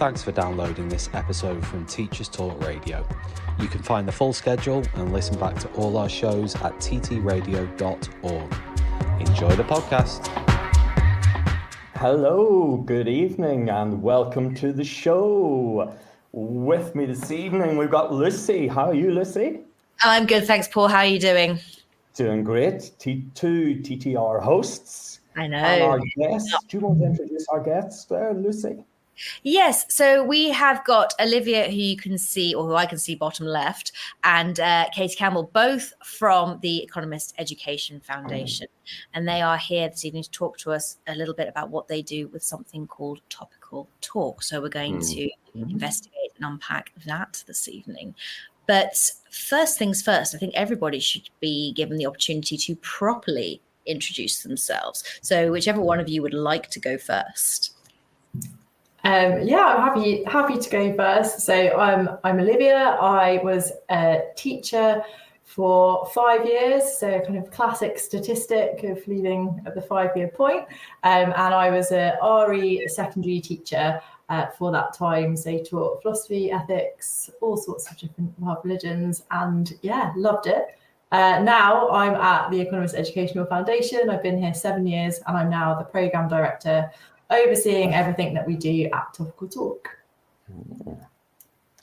Thanks for downloading this episode from Teachers Talk Radio. You can find the full schedule and listen back to all our shows at ttradio.org. Enjoy the podcast. Hello, good evening, and welcome to the show. With me this evening, we've got Lucy. How are you, Lucy? I'm good, thanks, Paul. How are you doing? Doing great. Two TTR hosts. I know. And our guests. Do you want to introduce our guests there, Lucy? Yes, so we have got Olivia, who you can see, or who I can see bottom left, and Katie Campbell, both from the Economist Education Foundation. And they are here this evening to talk to us a little bit about what they do with something called Topical Talk. So we're going to investigate and unpack that this evening. But first things first, I think everybody should be given the opportunity to properly introduce themselves. So whichever one of you would like to go first. I'm happy to go first. So I'm Olivia. I was a teacher for 5 years, so kind of classic statistic of leaving at the 5-year point. And I was a RE secondary teacher for that time. So taught philosophy, ethics, all sorts of different religions, and loved it. Now I'm at the Economist Educational Foundation. I've been here 7 years, and I'm now the programme director, overseeing everything that we do at Topical Talk.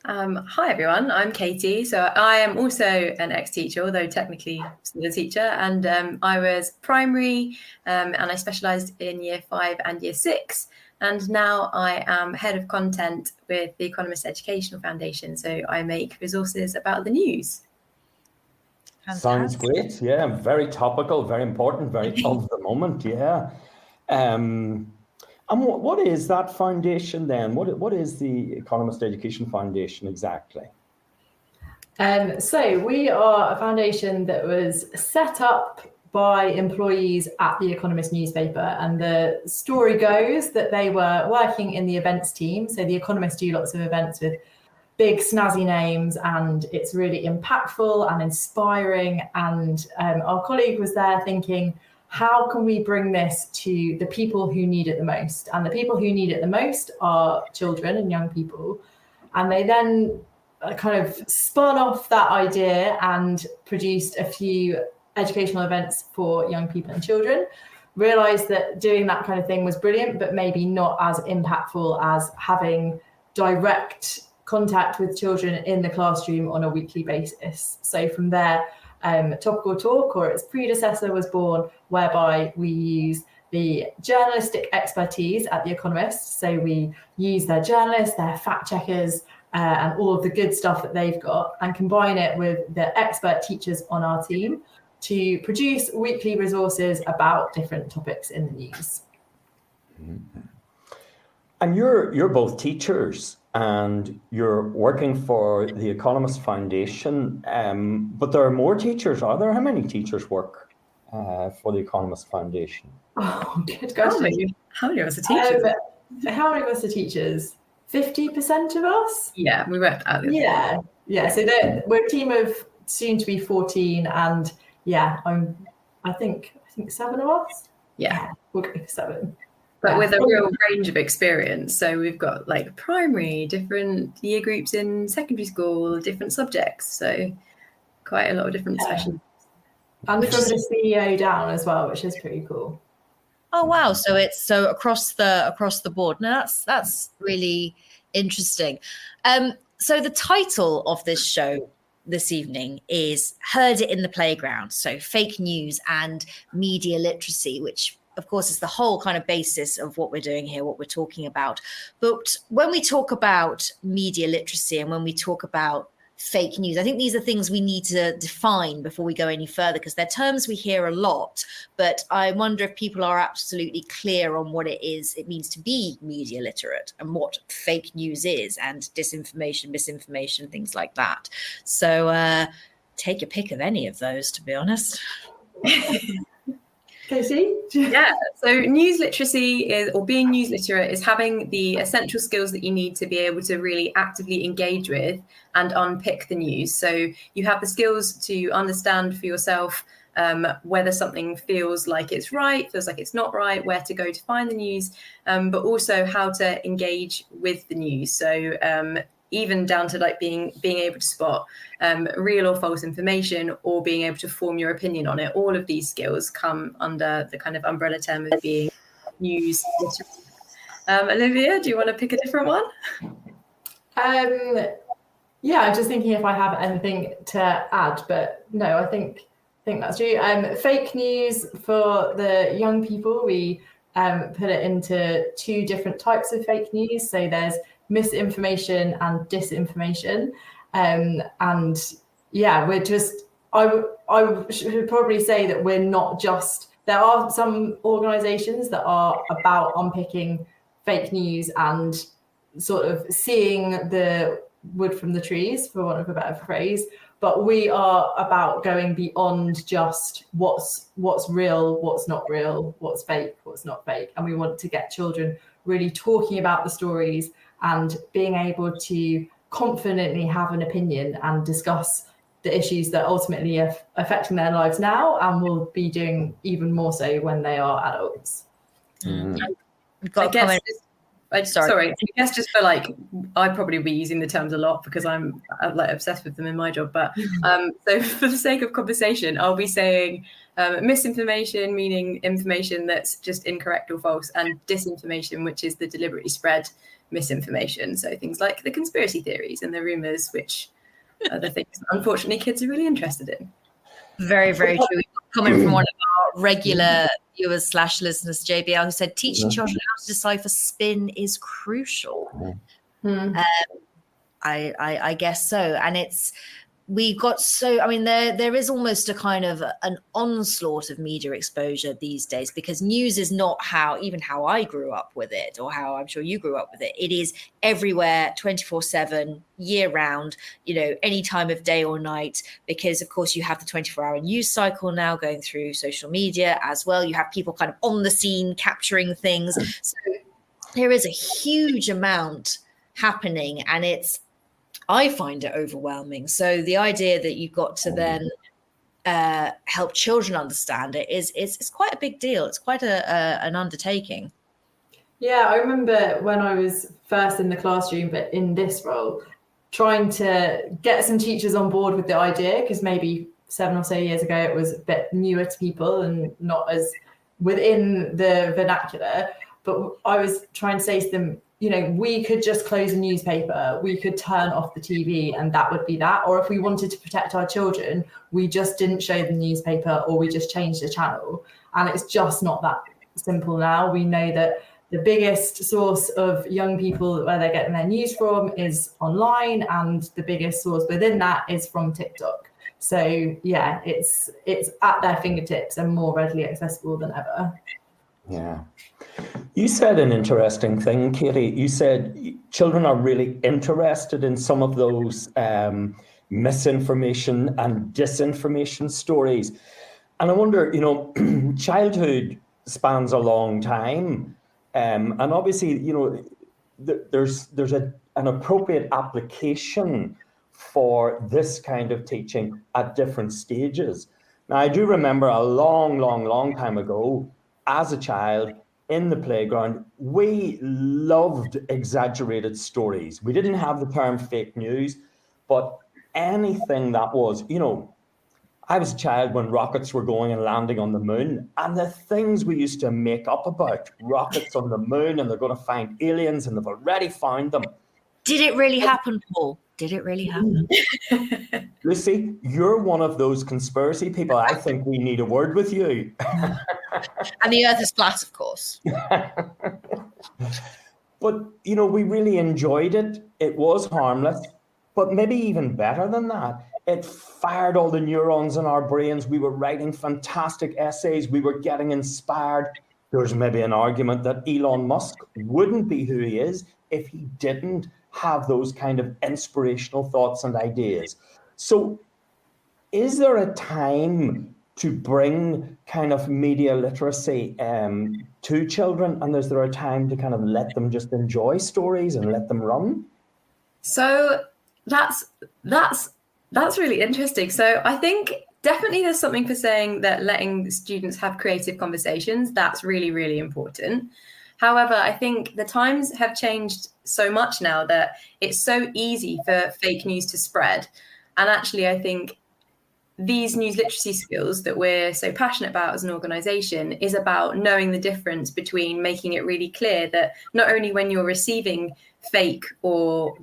Hi everyone, I'm Katie. So I am also an ex-teacher, although technically still a teacher, and I was primary and I specialised in year 5 and year 6, and now I am head of content with the Economist Educational Foundation, so I make resources about the news. Fantastic. Sounds great. Yeah, very topical, very important, very of the moment. Yeah. And what is that foundation then? What is the Economist Education Foundation exactly? So we are a foundation that was set up by employees at the Economist newspaper. And the story goes that they were working in the events team. So the Economist do lots of events with big snazzy names, and it's really impactful and inspiring. And our colleague was there thinking, how can we bring this to the people who need it the most? And the people who need it the most are children and young people. And they then kind of spun off that idea and produced a few educational events for young people and children, realized that doing that kind of thing was brilliant, but maybe not as impactful as having direct contact with children in the classroom on a weekly basis. So from there, Topical Talk, or its predecessor, was born, whereby we use the journalistic expertise at The Economist. So we use their journalists, their fact checkers, and all of the good stuff that they've got, and combine it with the expert teachers on our team to produce weekly resources about different topics in the news. And you're both teachers, and you're working for the Economist Foundation, but there are more teachers, are there? How many teachers work for the Economist Foundation? Oh, good question. How many of us are teachers? How many of us are teachers? 50% of us? Yeah, we worked out. Yeah. So we're a team of soon to be 14, and I think 7 of us. Yeah, we'll go for 7. But with a real range of experience. So we've got like primary, different year groups in secondary school, different subjects. So quite a lot of different sessions. And from the CEO down as well, which is pretty cool. Oh wow! So it's across the board. Now that's really interesting. So the title of this show this evening is "Heard It in the Playground." So fake news and media literacy, which of course is the whole kind of basis of what we're doing here, what we're talking about. But when we talk about media literacy and when we talk about fake news, I think these are things we need to define before we go any further, because they're terms we hear a lot, but I wonder if people are absolutely clear on what it means to be media literate, and what fake news is, and disinformation, misinformation, things like that. So take your pick of any of those, to be honest. Casey? Yeah, so news literacy is, or being news literate, is having the essential skills that you need to be able to really actively engage with and unpick the news. So you have the skills to understand for yourself whether something feels like it's right, feels like it's not right, where to go to find the news, but also how to engage with the news. So even down to like being able to spot real or false information, or being able to form your opinion on it. All of these skills come under the kind of umbrella term of being news literate. Olivia, do you want to pick a different one? Yeah, I'm just thinking if I have anything to add, but no, I think that's true. Fake news for the young people, we put it into 2 different types of fake news. So there's misinformation and disinformation, and yeah, we're just I should probably say that we're not just, there are some organizations that are about unpicking fake news and sort of seeing the wood from the trees, for want of a better phrase, but we are about going beyond just what's real, what's not real, what's fake, what's not fake, and we want to get children really talking about the stories and being able to confidently have an opinion and discuss the issues that ultimately are affecting their lives now and will be doing even more so when they are adults. Sorry, I guess just for like, I'd probably be using the terms a lot because I'm like obsessed with them in my job. But so for the sake of conversation, I'll be saying misinformation, meaning information that's just incorrect or false, and disinformation, which is the deliberately spread misinformation. So things like the conspiracy theories and the rumors, which are the things that unfortunately kids are really interested in. Very, very true. Coming from one of our regular viewers / listeners, JBL, who said teaching children how to decipher spin is crucial. I guess so. And we've got so, I mean, there is almost a kind of an onslaught of media exposure these days, because news is not how I grew up with it, or how I'm sure you grew up with it. It is everywhere, 24/7, year round, any time of day or night, because of course you have the 24-hour news cycle now going through social media as well. You have people kind of on the scene capturing things. So there is a huge amount happening, and I find it overwhelming. So the idea that you've got to then help children understand it is quite a big deal. It's quite an undertaking. Yeah, I remember when I was first in the classroom, but in this role, trying to get some teachers on board with the idea, because maybe 7 or so years ago it was a bit newer to people and not as within the vernacular. But I was trying to say to them, we could just close a newspaper, we could turn off the TV, and that would be that. Or if we wanted to protect our children, we just didn't show the newspaper, or we just changed the channel. And it's just not that simple now. We know that the biggest source of young people where they're getting their news from is online, and the biggest source within that is from TikTok. So yeah, it's at their fingertips and more readily accessible than ever. Yeah. You said an interesting thing, Katie. You said children are really interested in some of those misinformation and disinformation stories. And I wonder, childhood spans a long time. And obviously, there's an appropriate application for this kind of teaching at different stages. Now, I do remember a long time ago, as a child, in the playground, we loved exaggerated stories. We didn't have the term fake news, but anything that was, I was a child when rockets were going and landing on the moon, and the things we used to make up about rockets on the moon, and they're going to find aliens, and they've already found them. Did it really happen, Paul? Did it really happen? Lucy, you're one of those conspiracy people. I think we need a word with you. And the earth is flat, of course. But, we really enjoyed it. It was harmless, but maybe even better than that. It fired all the neurons in our brains. We were writing fantastic essays. We were getting inspired. There's maybe an argument that Elon Musk wouldn't be who he is if he didn't have those kind of inspirational thoughts and ideas. So is there a time to bring kind of media literacy to children? And is there a time to kind of let them just enjoy stories and let them run? So that's really interesting. So I think definitely there's something for saying that letting students have creative conversations, that's really, really important. However, I think the times have changed so much now that it's so easy for fake news to spread. And actually, I think these news literacy skills that we're so passionate about as an organisation is about knowing the difference between making it really clear that not only when you're receiving fake or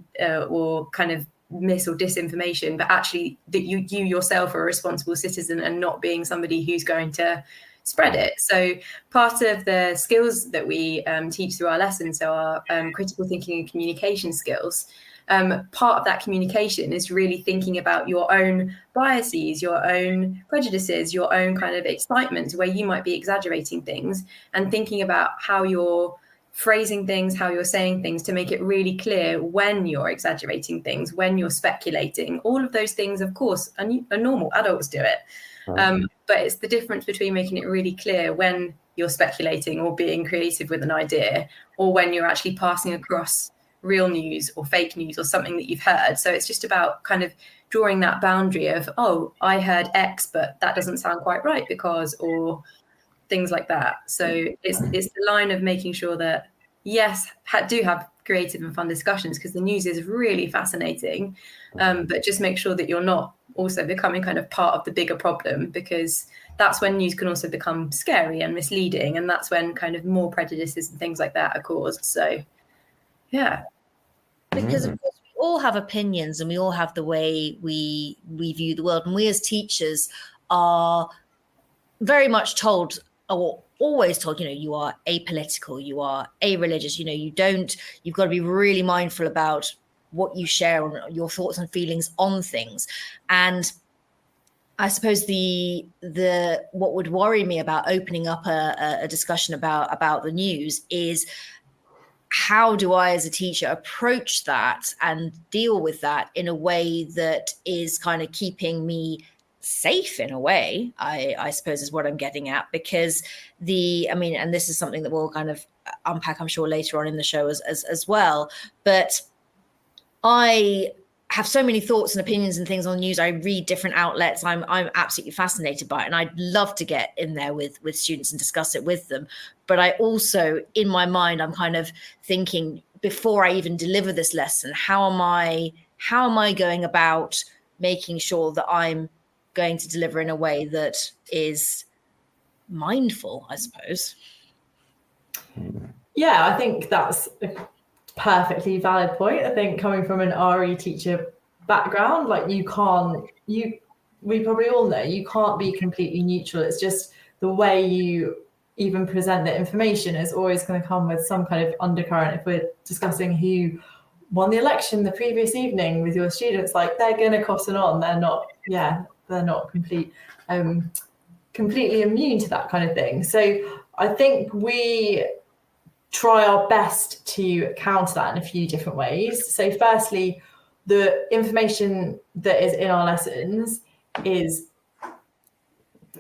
kind of mis or disinformation, but actually that you yourself are a responsible citizen and not being somebody who's going to spread it. So part of the skills that we teach through our lessons, so our critical thinking and communication skills, part of that communication is really thinking about your own biases, your own prejudices, your own kind of excitement where you might be exaggerating things, and thinking about how you're phrasing things, how you're saying things to make it really clear when you're exaggerating things, when you're speculating. All of those things, of course, are normal. Adults do it. But it's the difference between making it really clear when you're speculating or being creative with an idea, or when you're actually passing across real news or fake news or something that you've heard. So it's just about kind of drawing that boundary of, oh, I heard X, but that doesn't sound quite right because, or things like that. So it's the line of making sure that, yes, do have creative and fun discussions because the news is really fascinating, but just make sure that you're not also becoming kind of part of the bigger problem, because that's when news can also become scary and misleading, and that's when kind of more prejudices and things like that are caused. So yeah. Because of course we all have opinions and we all have the way we view the world, and we as teachers are very much told, or always told, you are apolitical, you are a-religious, you've got to be really mindful about what you share on your thoughts and feelings on things. And I suppose the what would worry me about opening up a discussion about the news is, how do I as a teacher approach that and deal with that in a way that is kind of keeping me safe in a way, I suppose is what I'm getting at, because and this is something that we'll kind of unpack, I'm sure, later on in the show as well. But I have so many thoughts and opinions and things on the news. I read different outlets. I'm absolutely fascinated by it. And I'd love to get in there with students and discuss it with them. But I also, in my mind, I'm kind of thinking, before I even deliver this lesson, how am I going about making sure that I'm going to deliver in a way that is mindful, I suppose? Yeah, I think that's a perfectly valid point. I think coming from an RE teacher background, like we probably all know you can't be completely neutral. It's just the way you even present the information is always going to come with some kind of undercurrent. If we're discussing who won the election the previous evening with your students, like they're going to cotton on. They're not completely immune to that kind of thing. So I think we try our best to counter that in a few different ways. So firstly, the information that is in our lessons is,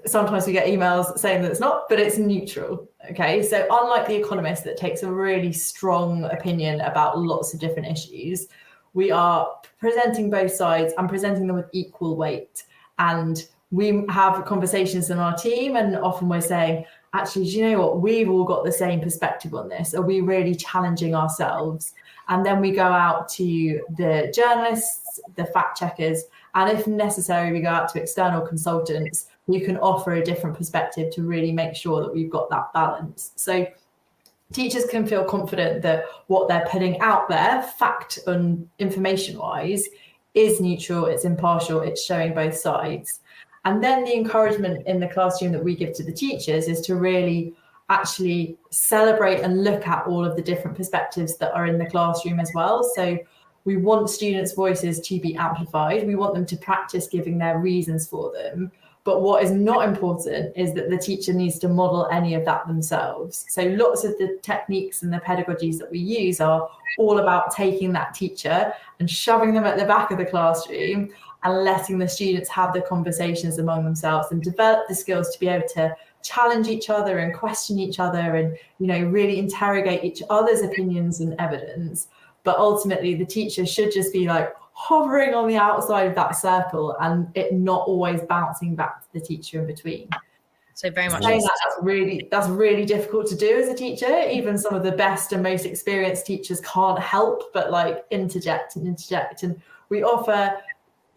sometimes we get emails saying that it's not, but it's neutral. Okay, so unlike The Economist that takes a really strong opinion about lots of different issues, we are presenting both sides and presenting them with equal weight. And we have conversations in our team, and often we're saying, actually, do you know what? We've all got the same perspective on this. Are we really challenging ourselves? And then we go out to the journalists, the fact checkers, and if necessary, we go out to external consultants who can offer a different perspective to really make sure that we've got that balance. So teachers can feel confident that what they're putting out there, fact and information-wise, is neutral, it's impartial, it's showing both sides. And then the encouragement in the classroom that we give to the teachers is to really actually celebrate and look at all of the different perspectives that are in the classroom as well. So we want students' voices to be amplified. We want them to practice giving their reasons for them. But what is not important is that the teacher needs to model any of that themselves. So lots of the techniques and the pedagogies that we use are all about taking that teacher and shoving them at the back of the classroom and letting the students have the conversations among themselves and develop the skills to be able to challenge each other and question each other and, you know, really interrogate each other's opinions and evidence. But ultimately, the teacher should just be like hovering on the outside of that circle and it not always bouncing back to the teacher in between. So very much that's really difficult to do as a teacher. Even some of the best and most experienced teachers can't help but like interject. And we offer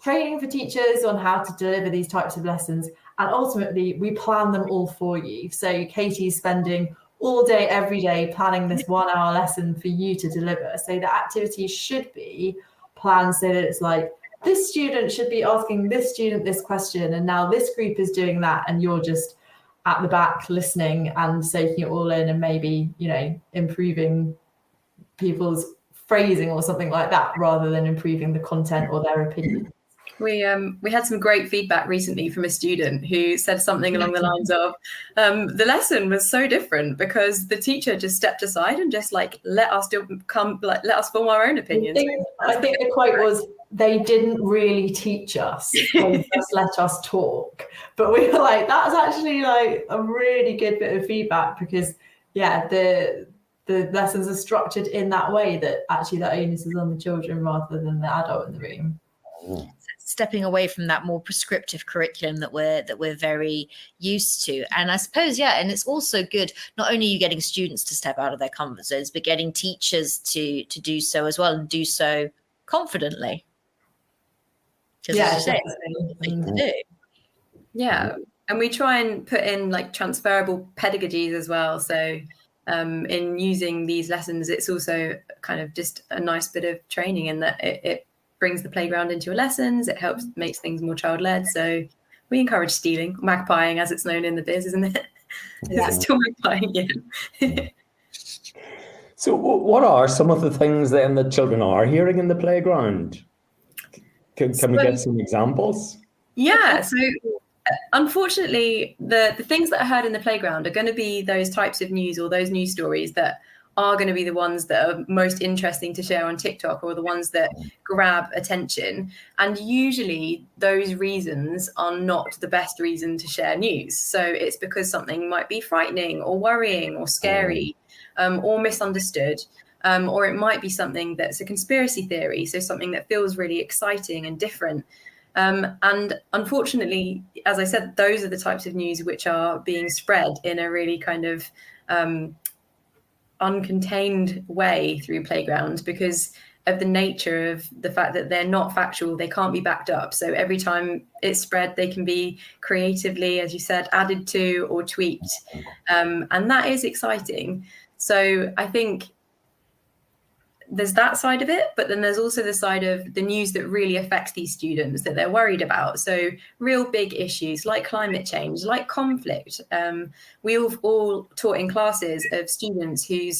training for teachers on how to deliver these types of lessons. And ultimately, we plan them all for you. So Katie's spending all day, every day, planning this 1 hour lesson for you to deliver. So the activities should be planned so that it's like, this student should be asking this student this question, and now this group is doing that, and you're just at the back listening and soaking it all in and maybe, you know, improving people's phrasing or something like that, rather than improving the content or their opinion. We had some great feedback recently from a student who said something along the lines of, the lesson was so different because the teacher just stepped aside and just like let us form our own opinions. I think the quote was, they didn't really teach us, they just let us talk. But we were like, that's actually like a really good bit of feedback, because the lessons are structured in that way that actually the onus is on the children rather than the adult in the room. Stepping away from that more prescriptive curriculum that we're very used to. And I suppose, and it's also good, not only are you getting students to step out of their comfort zones, but getting teachers to do so as well, and do so confidently. Yeah, and we try and put in like transferable pedagogies as well. So in using these lessons, it's also kind of just a nice bit of training in that it brings the playground into your lessons. It makes things more child-led. So we encourage stealing, magpieing, as it's known in the biz, isn't it? Yeah. It's still magpieing, yeah. So what are some of the things then that children are hearing in the playground? Can we get some examples? Yeah, so unfortunately, the things that are heard in the playground are going to be those types of news or those news stories that are going to be the ones that are most interesting to share on TikTok, or the ones that grab attention. And usually those reasons are not the best reason to share news. So it's because something might be frightening or worrying or scary, or misunderstood. Or it might be something that's a conspiracy theory, so something that feels really exciting and different. And unfortunately, as I said, those are the types of news which are being spread in a really kind of uncontained way through playgrounds, because of the nature of the fact that they're not factual, they can't be backed up. So every time it's spread, they can be creatively, as you said, added to or tweaked. And that is exciting. So I think there's that side of it, but then there's also the side of the news that really affects these students that they're worried about. So real big issues like climate change, like conflict. We've all taught in classes of students who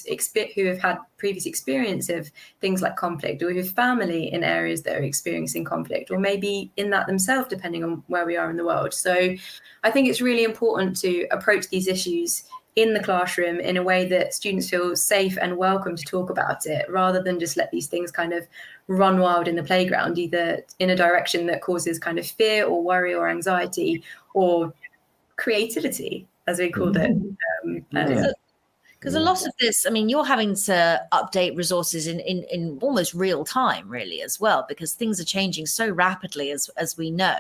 have had previous experience of things like conflict, or who have family in areas that are experiencing conflict, or maybe in that themselves, depending on where we are in the world. So I think it's really important to approach these issues in the classroom in a way that students feel safe and welcome to talk about it, rather than just let these things kind of run wild in the playground, either in a direction that causes kind of fear or worry or anxiety or creativity, as we called it. Because a lot of this, I mean, you're having to update resources in almost real time, really, as well, because things are changing so rapidly, as we know.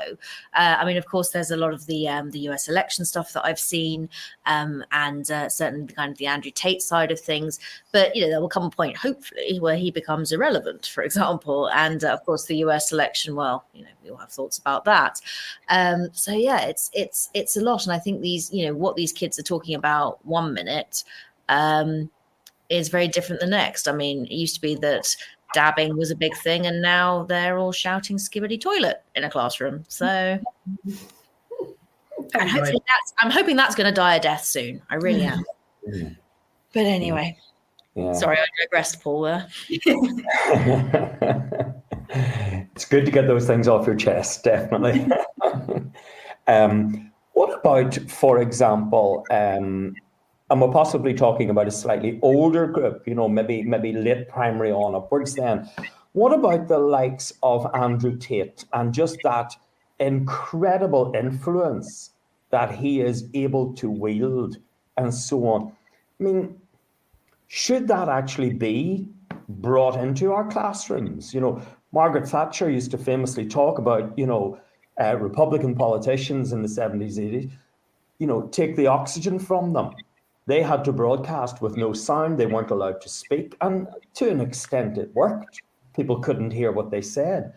I mean, of course, there's a lot of the US election stuff that I've seen, and certainly kind of the Andrew Tate side of things. But, you know, there will come a point, hopefully, where he becomes irrelevant, for example. And, of course, the US election, well, you know, we all have thoughts about that. So, yeah, it's a lot. And I think these, you know, what these kids are talking about 1 minute is very different the next. I mean, it used to be that dabbing was a big thing, and now they're all shouting "skibbity toilet" in a classroom. So I'm hoping that's going to die a death soon. I really am. But anyway, sorry, I digressed, Paul. There. It's good to get those things off your chest, definitely. What about, for example, and we're possibly talking about a slightly older group, maybe late primary on upwards then. What about the likes of Andrew Tate and just that incredible influence that he is able to wield and so on? I mean, should that actually be brought into our classrooms? Margaret Thatcher used to famously talk about, Republican politicians in the 70s, 80s, take the oxygen from them. They had to broadcast with no sound. They weren't allowed to speak. And to an extent, it worked. People couldn't hear what they said.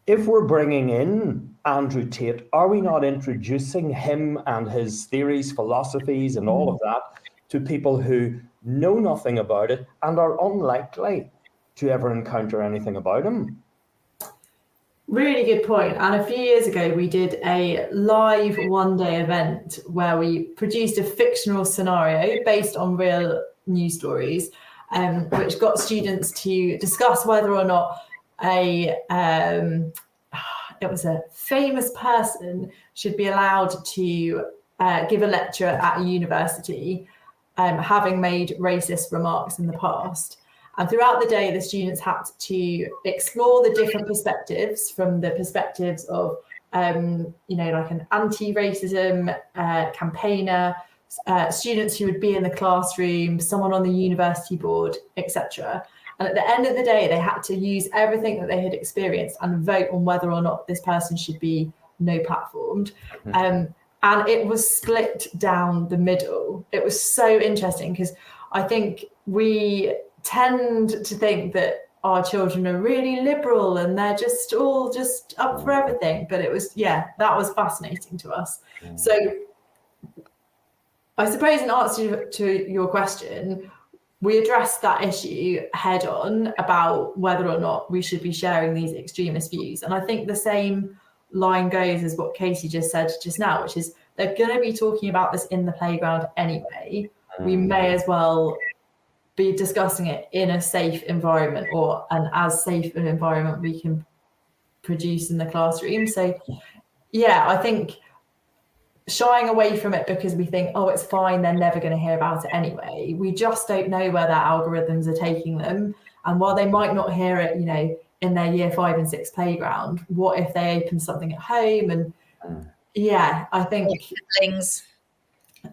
If we're bringing in Andrew Tate, are we not introducing him and his theories, philosophies, and all of that to people who know nothing about it and are unlikely to ever encounter anything about him? Really good point. And a few years ago, we did a live one-day event where we produced a fictional scenario based on real news stories, which got students to discuss whether or not it was a famous person should be allowed to give a lecture at a university, having made racist remarks in the past. And throughout the day, the students had to explore the different perspectives, from the perspectives of, like an anti-racism campaigner, students who would be in the classroom, someone on the university board, etc. And at the end of the day, they had to use everything that they had experienced and vote on whether or not this person should be no-platformed. And it was split down the middle. It was so interesting because I think we tend to think that our children are really liberal and they're just all just up for everything. But it was, that was fascinating to us. So I suppose in answer to your question, we addressed that issue head on about whether or not we should be sharing these extremist views. And I think the same line goes as what Katie just said just now, which is they're going to be talking about this in the playground anyway. We may as well be discussing it in a safe environment, or an as safe an environment we can produce in the classroom. So I think shying away from it because we think, oh, it's fine, they're never going to hear about it anyway. We just don't know where their algorithms are taking them. And while they might not hear it, in their year 5 and 6 playground, what if they open something at home? And I think siblings.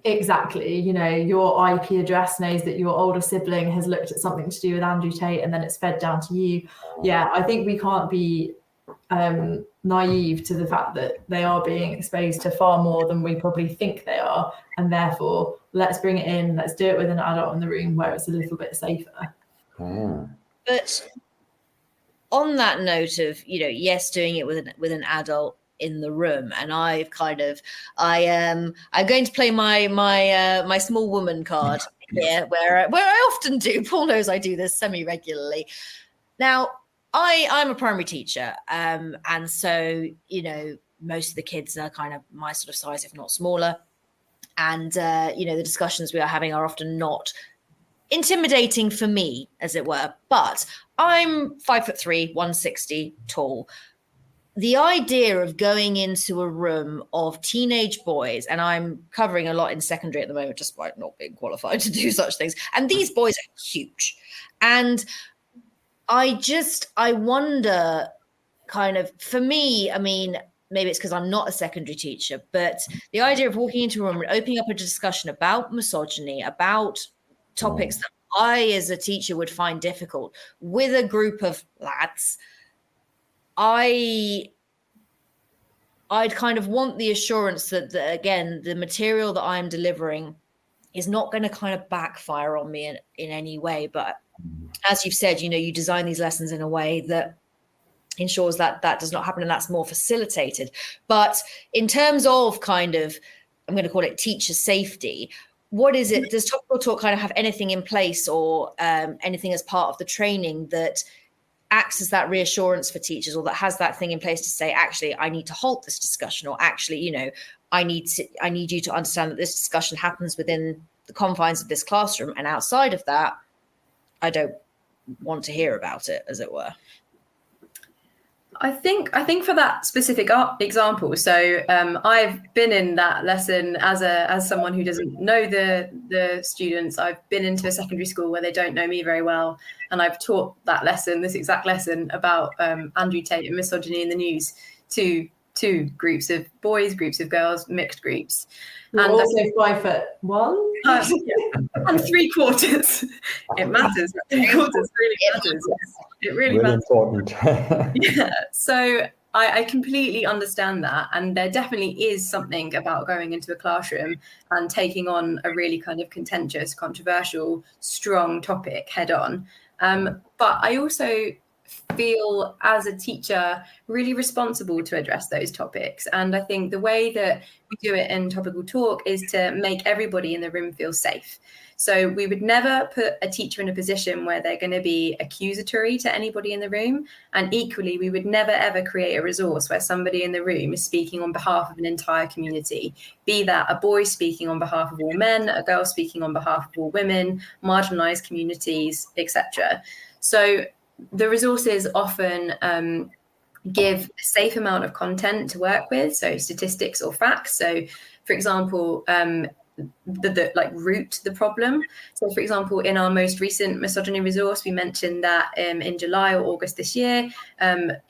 Exactly. Your IP address knows that your older sibling has looked at something to do with Andrew Tate and then it's fed down to you. I think we can't be naive to the fact that they are being exposed to far more than we probably think they are. And therefore, let's bring it in. Let's do it with an adult in the room where it's a little bit safer. But on that note of, yes, doing it with an adult in the room, and I'm going to play my small woman card here, where I often do. Paul knows I do this semi-regularly. Now, I'm a primary teacher, and so most of the kids are kind of my sort of size, if not smaller, and the discussions we are having are often not intimidating for me, as it were. But I'm 5'3", 160 tall. The idea of going into a room of teenage boys, and I'm covering a lot in secondary at the moment, despite not being qualified to do such things. And these boys are huge. And I wonder, kind of, for me, I mean, maybe it's because I'm not a secondary teacher, but the idea of walking into a room and opening up a discussion about misogyny, about topics that I, as a teacher, would find difficult with a group of lads, I'd kind of want the assurance that again, the material that I'm delivering is not going to kind of backfire on me in any way. But as you've said, you design these lessons in a way that ensures that that does not happen, and that's more facilitated. But in terms of kind of, I'm going to call it teacher safety, what is it? Does Topical Talk kind of have anything in place, or anything as part of the training that acts as that reassurance for teachers, or that has that thing in place to say, actually, I need to halt this discussion, or actually, I need you to understand that this discussion happens within the confines of this classroom, and outside of that, I don't want to hear about it, as it were. I think for that specific example, so I've been in that lesson as someone who doesn't know the students. I've been into a secondary school where they don't know me very well, and I've taught this exact lesson about Andrew Tate and misogyny in the news to two groups of boys, groups of girls, mixed groups. You're and also 5'1" and 3/4. It matters. 3/4 really matters. It really matters. Important. Yeah. So I completely understand that, and there definitely is something about going into a classroom and taking on a really kind of contentious, controversial, strong topic head on. But I also feel as a teacher really responsible to address those topics, and I think the way that we do it in Topical Talk is to make everybody in the room feel safe. So we would never put a teacher in a position where they're going to be accusatory to anybody in the room, and equally we would never ever create a resource where somebody in the room is speaking on behalf of an entire community, be that a boy speaking on behalf of all men, a girl speaking on behalf of all women, marginalized communities, etc. So the resources often give a safe amount of content to work with, so statistics or facts. So, for example, the like root the problem. So, for example, in our most recent misogyny resource, we mentioned that in July or August this year,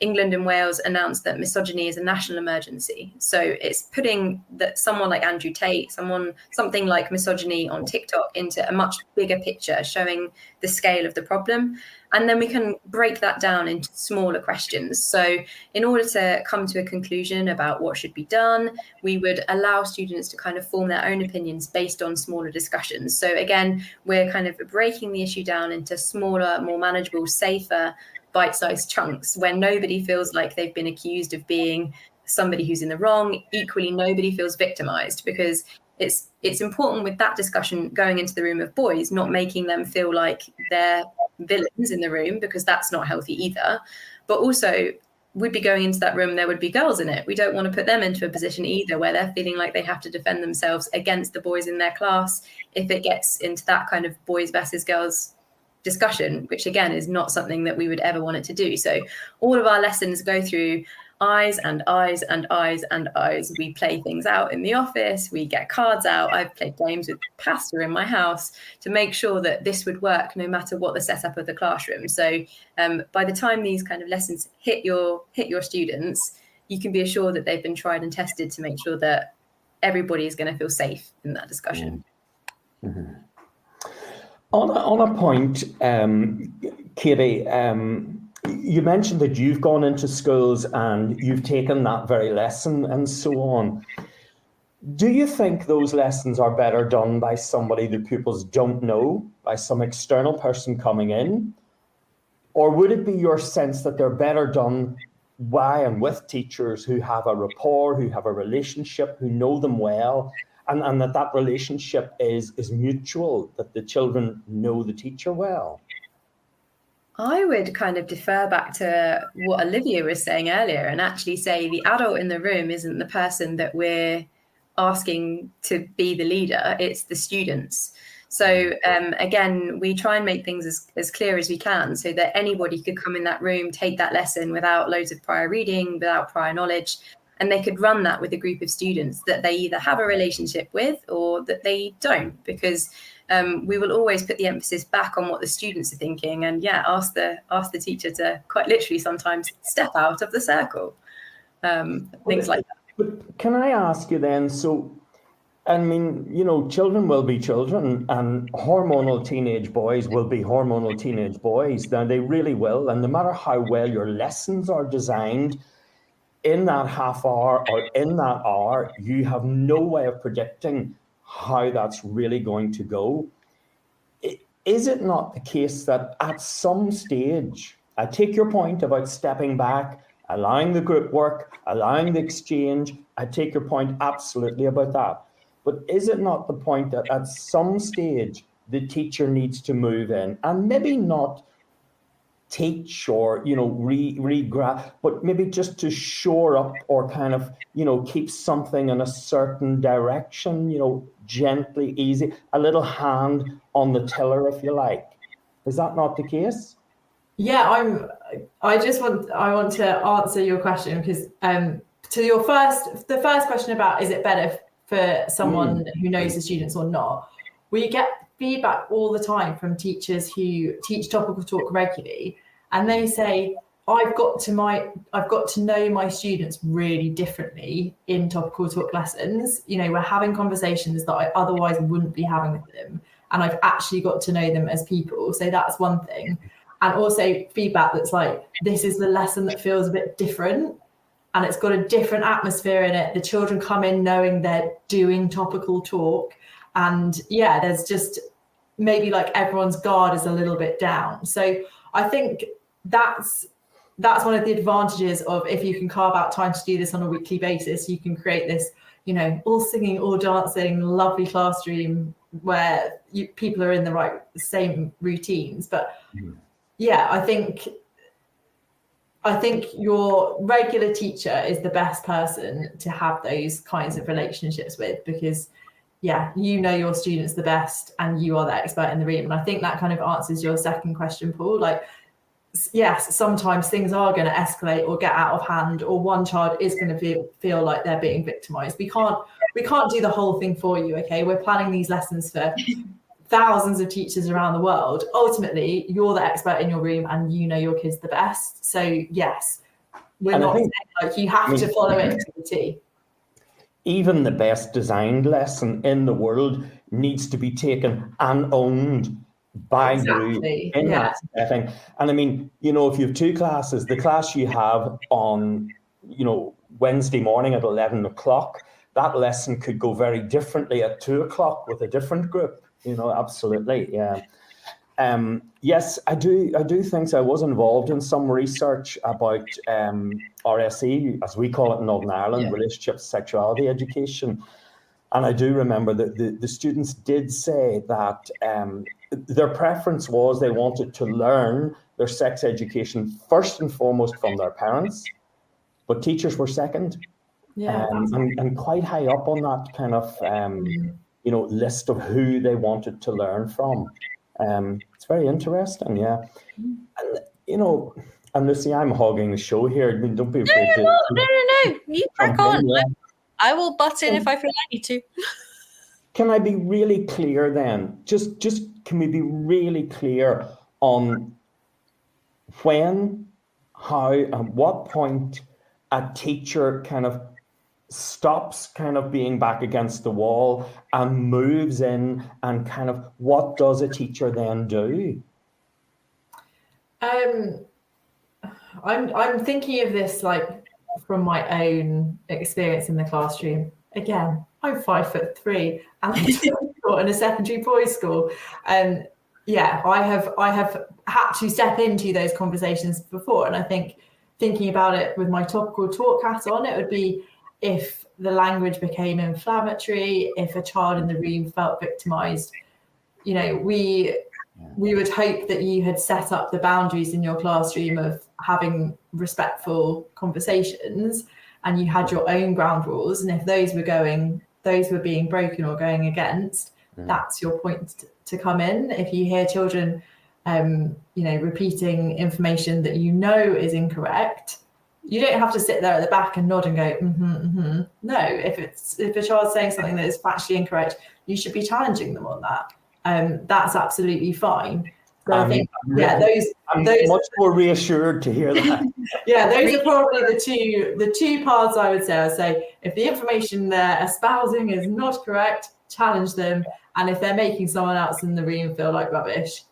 England and Wales announced that misogyny is a national emergency. So it's putting that someone like Andrew Tate, something like misogyny on TikTok into a much bigger picture, showing the scale of the problem. And then we can break that down into smaller questions. So in order to come to a conclusion about what should be done, we would allow students to kind of form their own opinions based on smaller discussions. So again, we're kind of breaking the issue down into smaller, more manageable, safer, bite-sized chunks where nobody feels like they've been accused of being somebody who's in the wrong. Equally, nobody feels victimized, because it's important with that discussion going into the room of boys, not making them feel like they're villains in the room, because that's not healthy either. But also, we'd be going into that room, there would be girls in it. We don't want to put them into a position either where they're feeling like they have to defend themselves against the boys in their class if it gets into that kind of boys versus girls discussion, which again is not something that we would ever want it to do. So all of our lessons go through eyes and eyes and eyes and eyes. We play things out in the office, we get cards out. I've played games with pasta in my house to make sure that this would work no matter what the setup of the classroom. So by the time these kind of lessons hit your students, you can be assured that they've been tried and tested to make sure that everybody is going to feel safe in that discussion. Mm-hmm. On a point, Katie, you mentioned that you've gone into schools and you've taken that very lesson and so on. Do you think those lessons are better done by somebody the pupils don't know, by some external person coming in? Or would it be your sense that they're better done by and with teachers who have a rapport, who have a relationship, who know them well, and that relationship is mutual, that the children know the teacher well? I would kind of defer back to what Olivia was saying earlier and actually say the adult in the room isn't the person that we're asking to be the leader, it's the students. So again, we try and make things as clear as we can so that anybody could come in that room, take that lesson without loads of prior reading, without prior knowledge, and they could run that with a group of students that they either have a relationship with or that they don't, because we will always put the emphasis back on what the students are thinking, and ask the teacher to quite literally sometimes step out of the circle, things like that. But can I ask you then, so, I mean, children will be children, and hormonal teenage boys will be hormonal teenage boys. Now, they really will, and no matter how well your lessons are designed, in that half hour or in that hour, you have no way of predicting how that's really going to go. Is it not the case that at some stage, I take your point about stepping back, allowing the group work, allowing the exchange, I take your point absolutely about that. But is it not the point that at some stage, the teacher needs to move in and maybe not teach or, re-grab, but maybe just to shore up or kind of, keep something in a certain direction, gently, easy, a little hand on the tiller, if you like. Is that not the case? Yeah, I'm I want to answer your question, because to the first question about is it better for someone who knows the students or not, we get feedback all the time from teachers who teach topical talk regularly, and they say, I've got to know my students really differently in topical talk lessons. You know, we're having conversations that I otherwise wouldn't be having with them, and I've actually got to know them as people. So that's one thing. And also feedback that's like, this is the lesson that feels a bit different, and it's got a different atmosphere in it. The children come in knowing they're doing topical talk, and yeah, there's just maybe like everyone's guard is a little bit down. So I think that's one of the advantages of, if you can carve out time to do this on a weekly basis, you can create this, you know, all singing, all dancing, lovely classroom where people are in the same routines. But yeah, I think your regular teacher is the best person to have those kinds of relationships with, because yeah, you know your students the best and you are the expert in the room. And I think that kind of answers your second question, Paul. Like, yes, sometimes things are going to escalate or get out of hand, or one child is going to feel like they're being victimized. We can't do the whole thing for you. Okay, we're planning these lessons for thousands of teachers around the world. Ultimately, you're the expert in your room and you know your kids the best. So yes, we're not saying like you have to follow it to the T. Even the best designed lesson in the world needs to be taken and owned by you in that setting. And I mean, you know, if you have two classes, the class you have on, you know, Wednesday morning at 11 o'clock, that lesson could go very differently at 2 o'clock with a different group. You know, absolutely, yeah. Yes, I do think so. I was involved in some research about RSE, as we call it in Northern Ireland, relationship sexuality education. And I do remember that the students did say that their preference was they wanted to learn their sex education first and foremost from their parents, but teachers were second. And quite high up on that kind of you know, list of who they wanted to learn from. It's very interesting, yeah. And you know, and Lucy, I'm hogging the show here. I mean, don't be afraid to. No. You crack on. Yeah. I will butt in if I feel I need to. Can I be really clear then? Just can we be really clear on when, how, and what point a teacher kind of stops kind of being back against the wall and moves in, and kind of what does a teacher then do? I'm thinking of this like from my own experience in the classroom. Again, I'm 5'3" and I taught in a secondary boys' school, and yeah, I have had to step into those conversations before. And I think thinking about it with my topical talk hat on, it would be if the language became inflammatory, if a child in the room felt victimized. You know, we would hope that you had set up the boundaries in your classroom of having respectful conversations, and you had your own ground rules. And if those were being broken or going against, that's your point to come in. If you hear children, you know, repeating information that you know is incorrect, you don't have to sit there at the back and nod and go, No, if a child's saying something that is factually incorrect, you should be challenging them on that. That's absolutely fine. So I think, I'm much more reassured to hear that. Those are probably the two paths I would say. I'd say if the information they're espousing is not correct, challenge them. And if they're making someone else in the room feel like rubbish,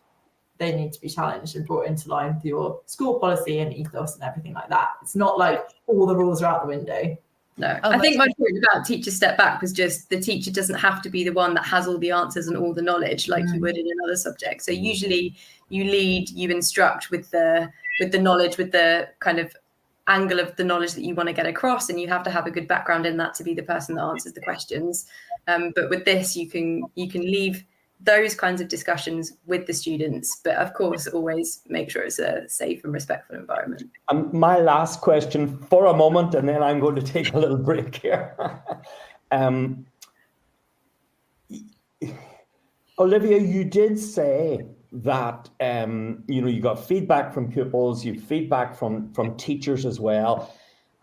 they need to be challenged and brought into line with your school policy and ethos and everything like that. It's not like all the rules are out the window. No, I think my point about teacher step back was just the teacher doesn't have to be the one that has all the answers and all the knowledge like you would in another subject. So usually you lead, you instruct with the knowledge, with the kind of angle of the knowledge that you want to get across, and you have to have a good background in that to be the person that answers the questions. But with this, you can leave those kinds of discussions with the students, but of course always make sure it's a safe and respectful environment. My last question for a moment, and then I'm going to take a little break here. Olivia, you did say that you got feedback from pupils, you feedback from teachers as well.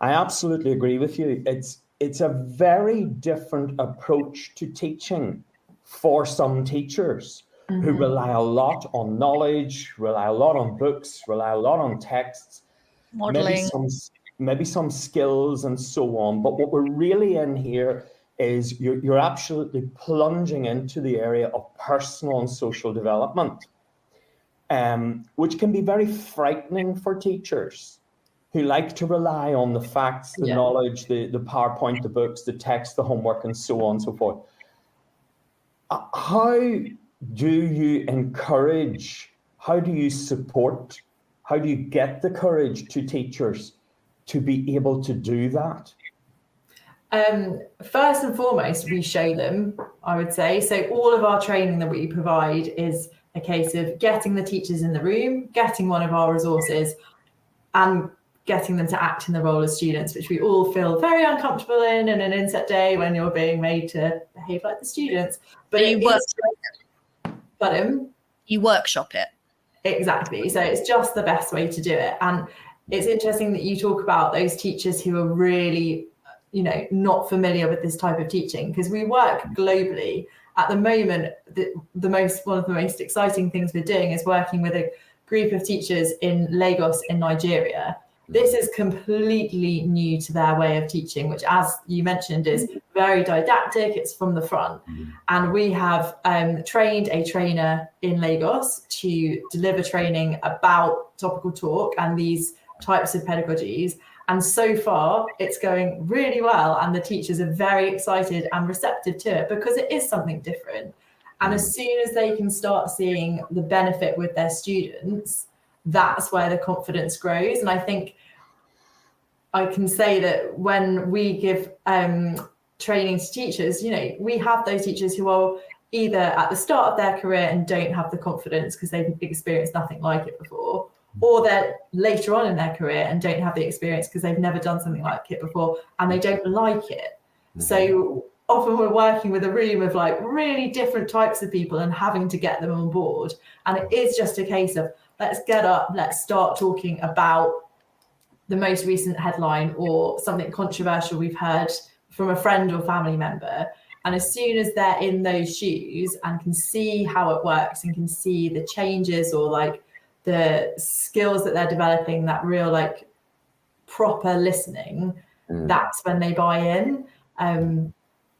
I absolutely agree with you. It's a very different approach to teaching for some teachers who rely a lot on knowledge, rely a lot on books, rely a lot on texts, Modeling, maybe some skills and so on. But what we're really in here is you're absolutely plunging into the area of personal and social development, which can be very frightening for teachers who like to rely on the facts, the knowledge, the PowerPoint, the books, the text, the homework, and so on and so forth. How do you encourage, how do you support, how do you get the courage to teachers to be able to do that? First and foremost, we show them, I would say. So all of our training that we provide is a case of getting the teachers in the room, getting one of our resources, and getting them to act in the role as students, which we all feel very uncomfortable in an inset day when you're being made to behave like the students. But you workshop it. Exactly. So it's just the best way to do it. And it's interesting that you talk about those teachers who are really, not familiar with this type of teaching, because we work globally. At the moment, one of the most exciting things we're doing is working with a group of teachers in Lagos in Nigeria. This is completely new to their way of teaching, which, as you mentioned, is very didactic. It's from the front. And we have trained a trainer in Lagos to deliver training about topical talk and these types of pedagogies. And so far, it's going really well. And the teachers are very excited and receptive to it because it is something different. And as soon as they can start seeing the benefit with their students, that's where the confidence grows. And I think I can say that when we give training to teachers, we have those teachers who are either at the start of their career and don't have the confidence because they've experienced nothing like it before, or they're later on in their career and don't have the experience because they've never done something like it before and they don't like it. So often we're working with a room of like really different types of people and having to get them on board. And it is just a case of, let's get up, let's start talking about the most recent headline or something controversial we've heard from a friend or family member. And as soon as they're in those shoes and can see how it works and can see the changes or like the skills that they're developing, that real like proper listening, that's when they buy in.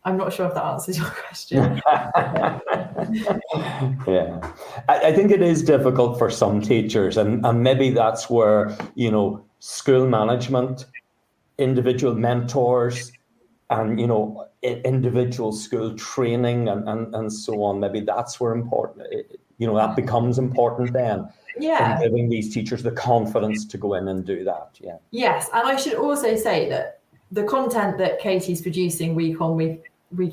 I'm not sure if that answers your question. Yeah, I think it is difficult for some teachers, and maybe that's where, school management, individual mentors, and, individual school training and so on, maybe that's where important, that becomes important then. Yeah. In giving these teachers the confidence to go in and do that. Yeah. Yes. And I should also say that the content that Katie's producing week on week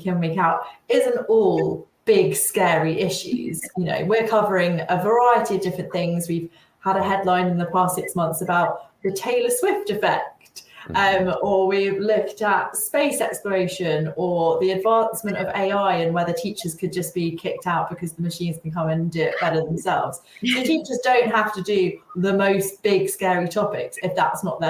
in, week out, isn't all big, scary issues. We're covering a variety of different things. We've had a headline in the past 6 months about the Taylor Swift effect, or we've looked at space exploration or the advancement of AI and whether teachers could just be kicked out because the machines can come and do it better themselves. So teachers don't have to do the most big, scary topics if that's not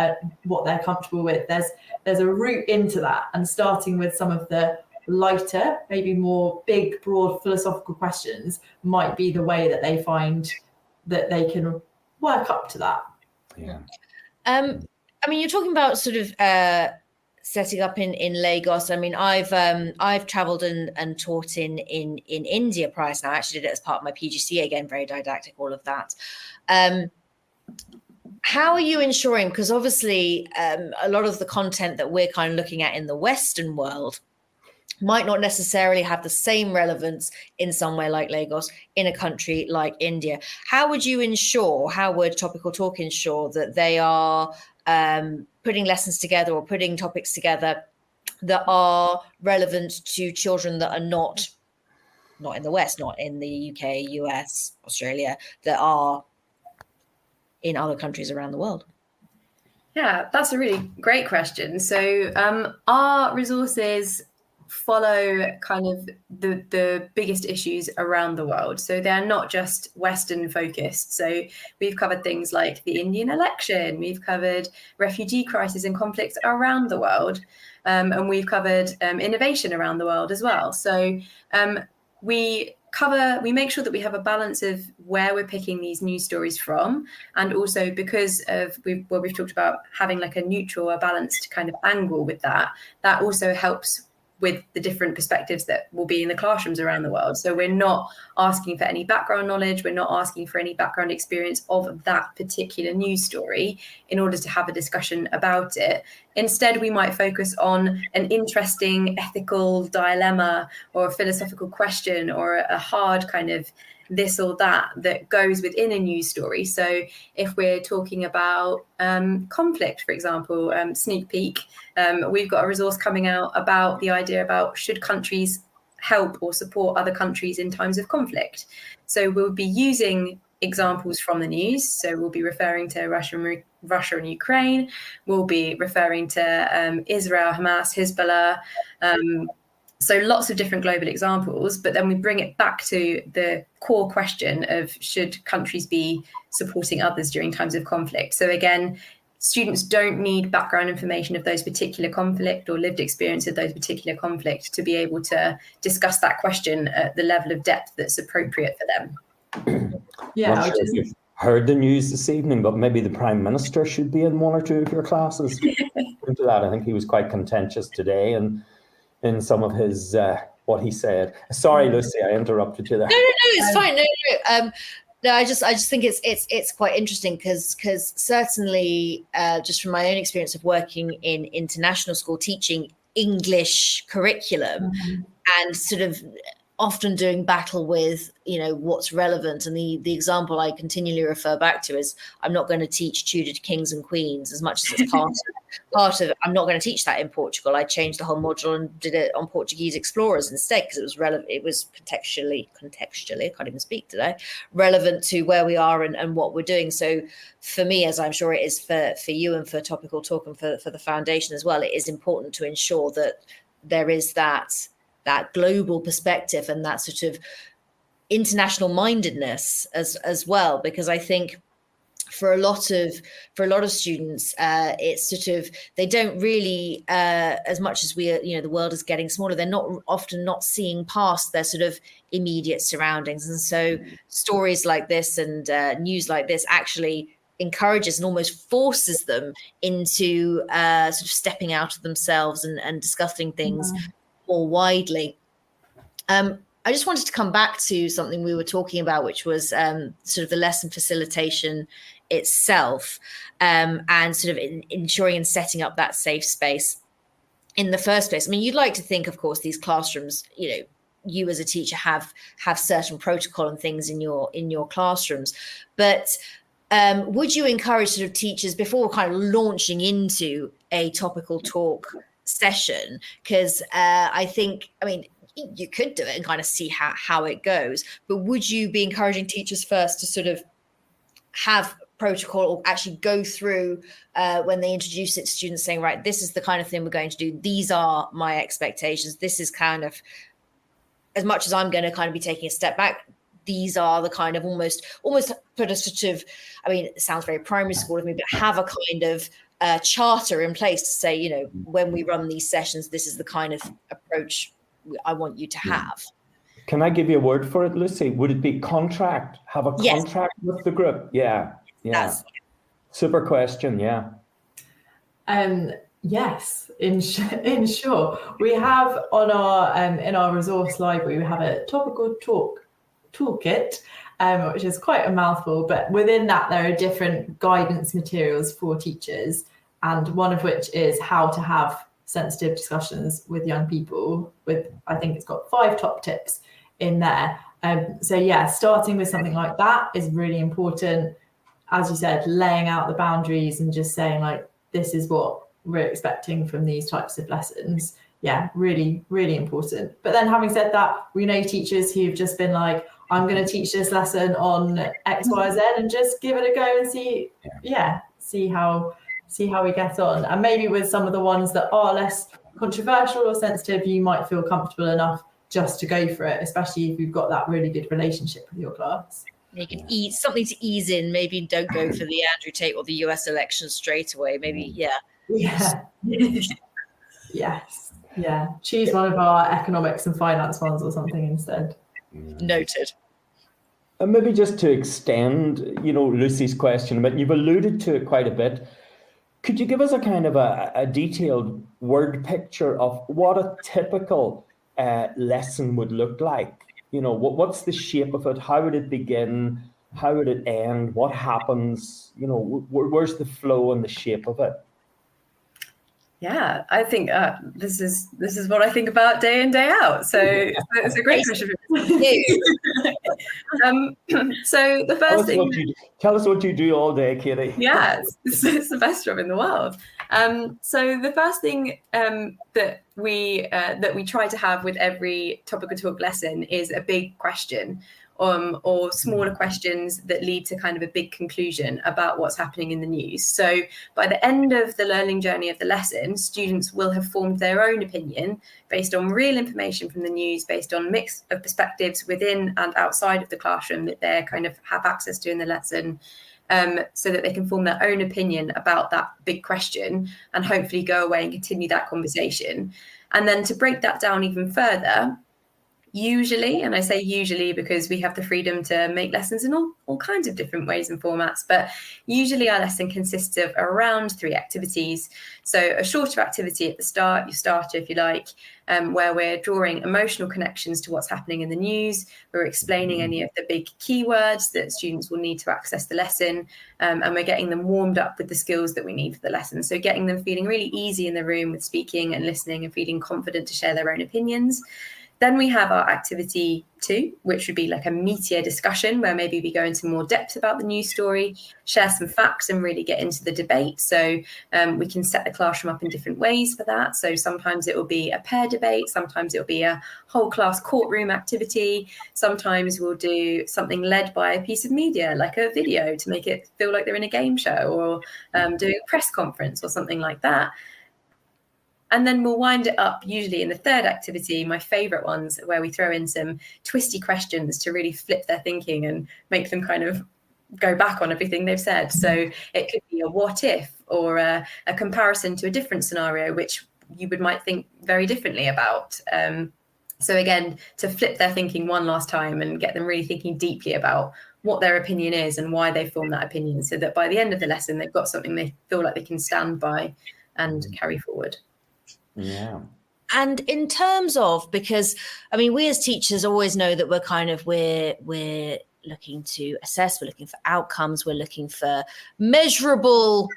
what they're comfortable with. There's a route into that, and starting with some of the lighter, maybe more big, broad philosophical questions might be the way that they find that they can work up to that. Yeah. You're talking about sort of setting up in Lagos. I've traveled and taught in India prior to now. I actually did it as part of my PGCE, again, very didactic, all of that. How are you ensuring, because obviously a lot of the content that we're kind of looking at in the Western world might not necessarily have the same relevance in somewhere like Lagos, in a country like India. How would Topical Talk ensure that they are putting lessons together or putting topics together that are relevant to children that are not in the West, not in the UK, US, Australia, that are in other countries around the world? Yeah, that's a really great question. So our resources follow kind of the biggest issues around the world. So they're not just Western focused. So we've covered things like the Indian election, we've covered refugee crisis and conflicts around the world, and we've covered innovation around the world as well. So we make sure that we have a balance of where we're picking these news stories from, and also because of we've talked about having like a neutral, a balanced kind of angle with that also helps with the different perspectives that will be in the classrooms around the world. So we're not asking for any background knowledge, we're not asking for any background experience of that particular news story in order to have a discussion about it. Instead, we might focus on an interesting ethical dilemma or a philosophical question or a hard kind of this or that goes within a news story. So if we're talking about conflict, for example, sneak peek, we've got a resource coming out about the idea about should countries help or support other countries in times of conflict. So we'll be using examples from the news. So we'll be referring to Russia and Ukraine. We'll be referring to Israel, Hamas, Hezbollah, so lots of different global examples, but then we bring it back to the core question of should countries be supporting others during times of conflict? So again, students don't need background information of those particular conflict or lived experience of those particular conflict to be able to discuss that question at the level of depth that's appropriate for them. Yeah, not sure if you've heard the news this evening, but maybe the Prime Minister should be in one or two of your classes. Into that, I think he was quite contentious today, and in some of his what he said. Sorry, Lucy, I interrupted you there. No, it's fine. No, I just think it's quite interesting because certainly just from my own experience of working in international school teaching English curriculum and sort of often doing battle with, you know, what's relevant. And the example I continually refer back to is I'm not going to teach Tudor kings and queens as much as it's part of I'm not going to teach that in Portugal. I changed the whole module and did it on Portuguese explorers instead because it was relevant. It was contextually, I can't even speak today, relevant to where we are and what we're doing. So for me, as I'm sure it is for you and for Topical Talk and for the foundation as well, it is important to ensure that there is that global perspective and that sort of international mindedness as well, because I think for a lot of students, it's sort of they don't really as much as we are, you know, the world is getting smaller, they're not seeing past their sort of immediate surroundings, and so stories like this and news like this actually encourages and almost forces them into sort of stepping out of themselves and discussing things more widely. I just wanted to come back to something we were talking about, which was sort of the lesson facilitation itself, and sort of ensuring and setting up that safe space in the first place. I mean, you'd like to think, of course, these classrooms, you know, you as a teacher have certain protocol and things in your classrooms, but would you encourage sort of teachers before kind of launching into a topical talk session? Because I mean, you could do it and kind of see how it goes, but would you be encouraging teachers first to sort of have protocol or actually go through when they introduce it to students saying, right, this is the kind of thing we're going to do. These are my expectations. This is kind of, as much as I'm going to kind of be taking a step back, these are the kind of almost put a sort of, I mean, it sounds very primary school of me, but have a kind of charter in place to say, you know, when we run these sessions, this is the kind of approach I want you to have. Can I give you a word for it, Lucy? Would it be contract? Have a contract with the group? Yeah. Super question. Yeah. Yes, in short, we have on our in our resource library, we have a topical talk toolkit, which is quite a mouthful, but within that there are different guidance materials for teachers, and one of which is how to have sensitive discussions with young people. With, I think it's got 5 top tips in there. So yeah, starting with something like that is really important. As you said, laying out the boundaries and just saying like, this is what we're expecting from these types of lessons. Yeah, really, really important. But then having said that, we know teachers who've just been like, I'm going to teach this lesson on X, Y, Z and just give it a go and see how we get on. And maybe with some of the ones that are less controversial or sensitive, you might feel comfortable enough just to go for it, especially if you've got that really good relationship with your class. You can eat something to ease in. Maybe don't go for the Andrew Tate or the US election straight away. Maybe, Yeah. Yes. Yeah. Choose one of our economics and finance ones or something instead. Noted. And maybe just to extend, Lucy's question, but you've alluded to it quite a bit. Could you give us a kind of a detailed word picture of what a typical lesson would look like? What's the shape of it? How would it begin? How would it end? What happens? Where's the flow and the shape of it? Yeah, I think this is what I think about day in, day out. So it's a great question. So the first thing. Tell us what you do all day, Katie. Yeah, it's the best job in the world. So the first thing that we try to have with every topical talk lesson is a big question. Or smaller questions that lead to kind of a big conclusion about what's happening in the news. So by the end of the learning journey of the lesson, students will have formed their own opinion based on real information from the news, based on a mix of perspectives within and outside of the classroom that they kind of have access to in the lesson, so that they can form their own opinion about that big question and hopefully go away and continue that conversation. And then to break that down even further, usually, and I say usually because we have the freedom to make lessons in all kinds of different ways and formats, but usually our lesson consists of around 3 activities. So a shorter activity at the start, your starter if you like, where we're drawing emotional connections to what's happening in the news. We're explaining any of the big keywords that students will need to access the lesson, and we're getting them warmed up with the skills that we need for the lesson. So getting them feeling really easy in the room with speaking and listening and feeling confident to share their own opinions. Then we have our activity 2, which would be like a meatier discussion where maybe we go into more depth about the news story, share some facts and really get into the debate. So we can set the classroom up in different ways for that. So sometimes it will be a pair debate, sometimes it will be a whole class courtroom activity. Sometimes we'll do something led by a piece of media, like a video to make it feel like they're in a game show, or doing a press conference or something like that. And then we'll wind it up usually in the 3rd activity, my favourite ones, where we throw in some twisty questions to really flip their thinking and make them kind of go back on everything they've said. So it could be a what if, or a comparison to a different scenario, which you might think very differently about. So again, to flip their thinking one last time and get them really thinking deeply about what their opinion is and why they form that opinion, so that by the end of the lesson, they've got something they feel like they can stand by and carry forward. Yeah. And in terms of, because I mean, we as teachers always know that we're looking to assess, we're looking for outcomes, we're looking for measurable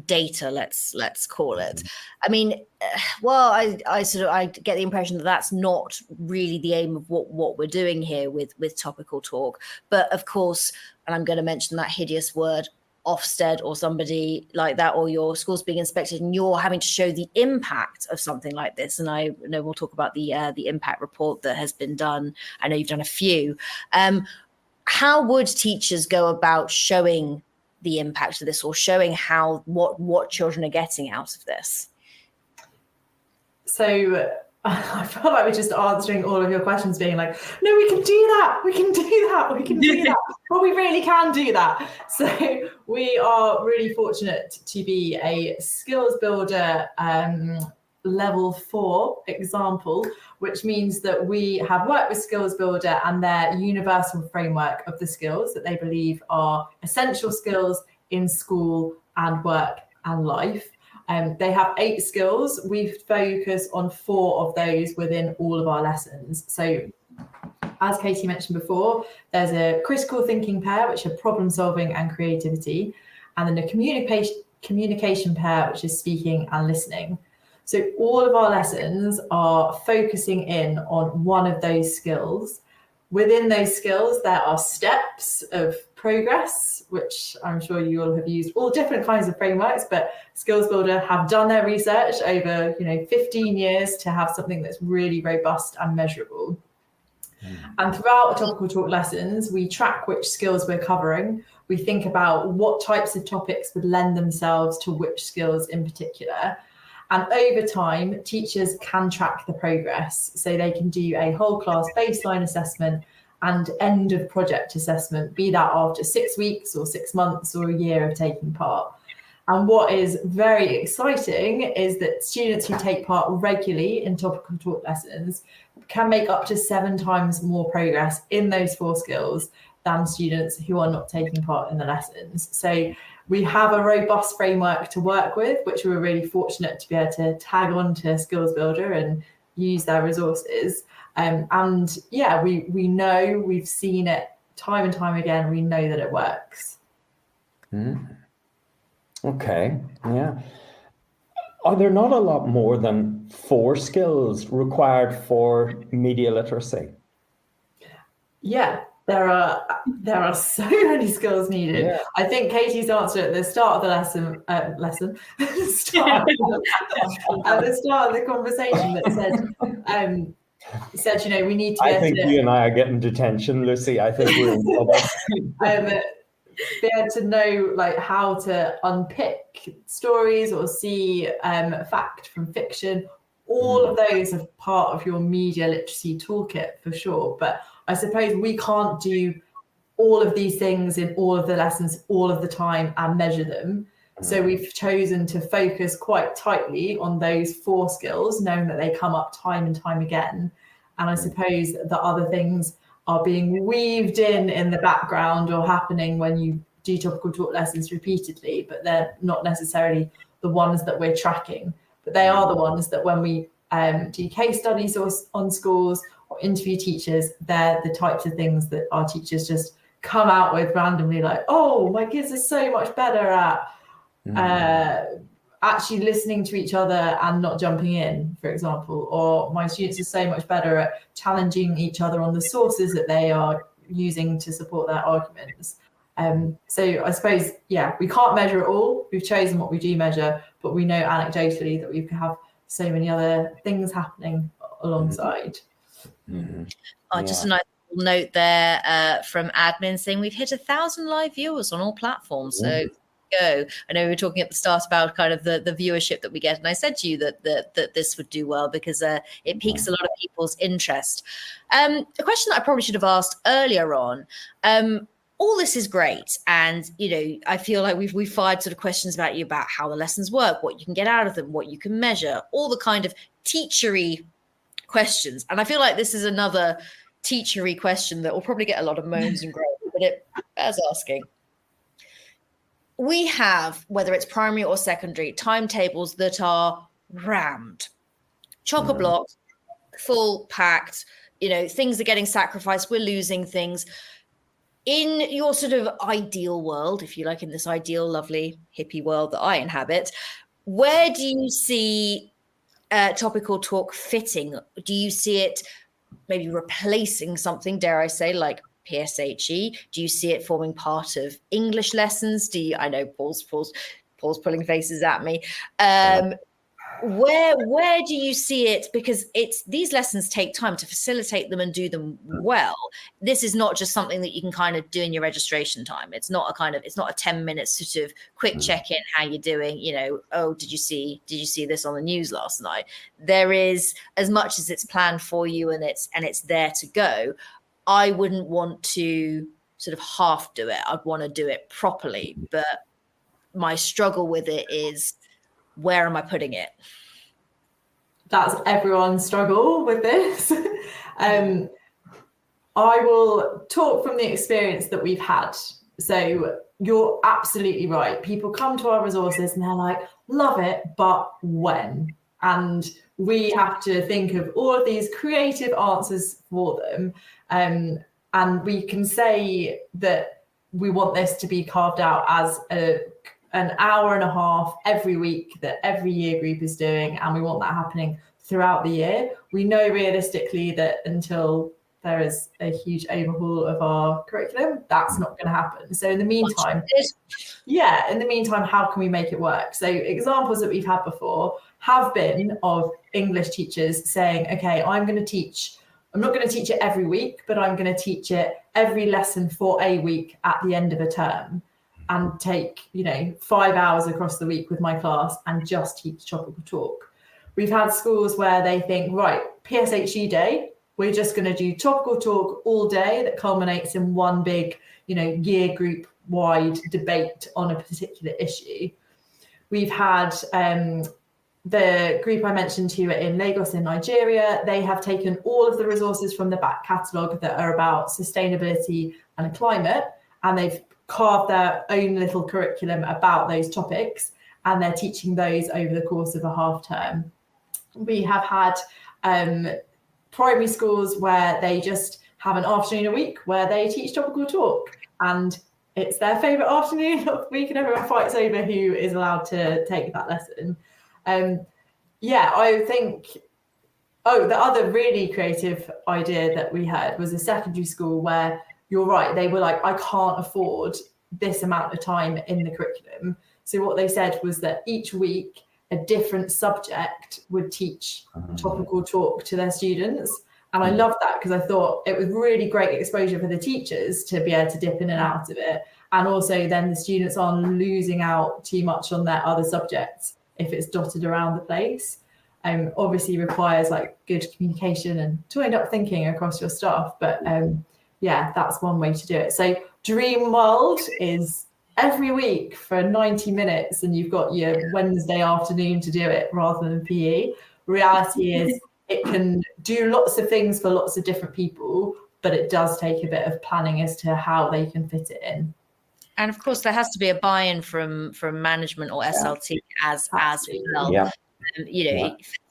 data, let's call it. I mean, I get the impression that that's not really the aim of what we're doing here with topical talk. But of course, and I'm going to mention that hideous word, Ofsted or somebody like that, or your school's being inspected and you're having to show the impact of something like this. And I know we'll talk about the impact report that has been done. I know you've done a few. How would teachers go about showing the impact of this, or showing what children are getting out of this? So I feel like we're just answering all of your questions being like, no, we can do that, we can do that, we can do that. But we really can do that. So we are really fortunate to be a skills builder level 4 example, which means that we have worked with Skills Builder and their universal framework of the skills that they believe are essential skills in school and work and life. They have 8 skills. We focus on 4 of those within all of our lessons. So as Katie mentioned before, there's a critical thinking pair, which are problem solving and creativity, and then a communication pair, which is speaking and listening. So all of our lessons are focusing in on one of those skills. Within those skills, there are steps of progress, which I'm sure you all have used all different kinds of frameworks, but Skills Builder have done their research over 15 years to have something that's really robust and measurable. And throughout the topical talk lessons, we track which skills we're covering. We think about what types of topics would lend themselves to which skills in particular. And over time, teachers can track the progress. So they can do a whole class baseline assessment and end of project assessment, be that after 6 weeks or 6 months or a year of taking part. And what is very exciting is that students who take part regularly in topical talk lessons can make up to 7 times more progress in those 4 skills than students who are not taking part in the lessons. So we have a robust framework to work with, which we're really fortunate to be able to tag on to Skills Builder and use their resources. And yeah, we know, we've seen it time and time again, we know that it works. Okay, yeah. Are there not a lot more than 4 skills required for media literacy? Yeah, there are so many skills needed. Yeah. I think Katie's answer at the start of the lesson, at the start of the conversation that said, you know, we need to. I think you and I are getting detention, Lucy. I think we're in trouble. Be able to know like how to unpick stories or see fact from fiction. All of those are part of your media literacy toolkit for sure. But I suppose we can't do all of these things in all of the lessons all of the time and measure them. So we've chosen to focus quite tightly on those 4 skills, knowing that they come up time and time again. And I suppose the other things are being weaved in the background or happening when you do topical talk lessons repeatedly, but they're not necessarily the ones that we're tracking. But they are the ones that when we do case studies on schools or interview teachers, they're the types of things that our teachers just come out with randomly, like, oh, my kids are so much better at actually listening to each other and not jumping in, for example, or my students are so much better at challenging each other on the sources that they are using to support their arguments. So I suppose, yeah, we can't measure it all. We've chosen what we do measure, but we know anecdotally that we have so many other things happening alongside. Just a nice note there from admin saying we've hit 1,000 live viewers on all platforms. So go. I know we were talking at the start about kind of the viewership that we get, and I said to you that this would do well because it piques a lot of people's interest. A question that I probably should have asked earlier on. All this is great, and you know, I feel like we've fired sort of questions about you about how the lessons work, what you can get out of them, what you can measure, all the kind of teachery questions. And I feel like this is another teachery question that will probably get a lot of moans and groans, but it bears asking. We have, whether it's primary or secondary, timetables that are rammed, chock-a-block, full packed, you know, things are getting sacrificed, we're losing things. In your sort of ideal world, if you like, in this ideal, lovely, hippie world that I inhabit, where do you see topical talk fitting? Do you see it maybe replacing something, dare I say, like PSHE? Do you see it forming part of English lessons? I know Paul's pulling faces at me. Where do you see it? Because these lessons take time to facilitate them and do them well. This is not just something that you can kind of do in your registration time. It's not a 10-minute sort of quick check-in, how you're doing, you know, oh, did you see this on the news last night? There is, as much as it's planned for you and it's there to go, I wouldn't want to sort of half do it. I'd want to do it properly. But my struggle with it is, where am I putting it? That's everyone's struggle with this. I will talk from the experience that we've had. So you're absolutely right. People come to our resources and they're like, love it, but when? And we have to think of all of these creative answers for them. And we can say that we want this to be carved out as an hour and a half every week that every year group is doing, and we want that happening throughout the year. We know realistically that until there is a huge overhaul of our curriculum, that's not going to happen. So in the meantime, how can we make it work? So examples that we've had before have been of English teachers saying, okay, I'm not going to teach it every week, but I'm going to teach it every lesson for a week at the end of a term. and take, 5 hours across the week with my class and just teach topical talk. We've had schools where they think, right, PSHE day, we're just going to do topical talk all day that culminates in one big, year group wide debate on a particular issue. We've had the group I mentioned to you in Lagos in Nigeria. They have taken all of the resources from the back catalogue that are about sustainability and climate, and they've carved their own little curriculum about those topics, and they're teaching those over the course of a half term. We have had primary schools where they just have an afternoon a week where they teach topical talk, and it's their favourite afternoon of the week, and everyone fights over who is allowed to take that lesson. I think, the other really creative idea that we had was a secondary school where, you're right, they were like, I can't afford this amount of time in the curriculum. So what they said was that each week a different subject would teach topical talk to their students. And I loved that because I thought it was really great exposure for the teachers to be able to dip in and out of it. And also then the students aren't losing out too much on their other subjects if it's dotted around the place. Obviously requires like good communication and joined up thinking across your staff. But that's one way to do it. So Dream World is every week for 90 minutes and you've got your Wednesday afternoon to do it rather than PE. Reality is it can do lots of things for lots of different people, but it does take a bit of planning as to how they can fit it in. And of course, there has to be a buy-in from management or SLT as well. Yeah.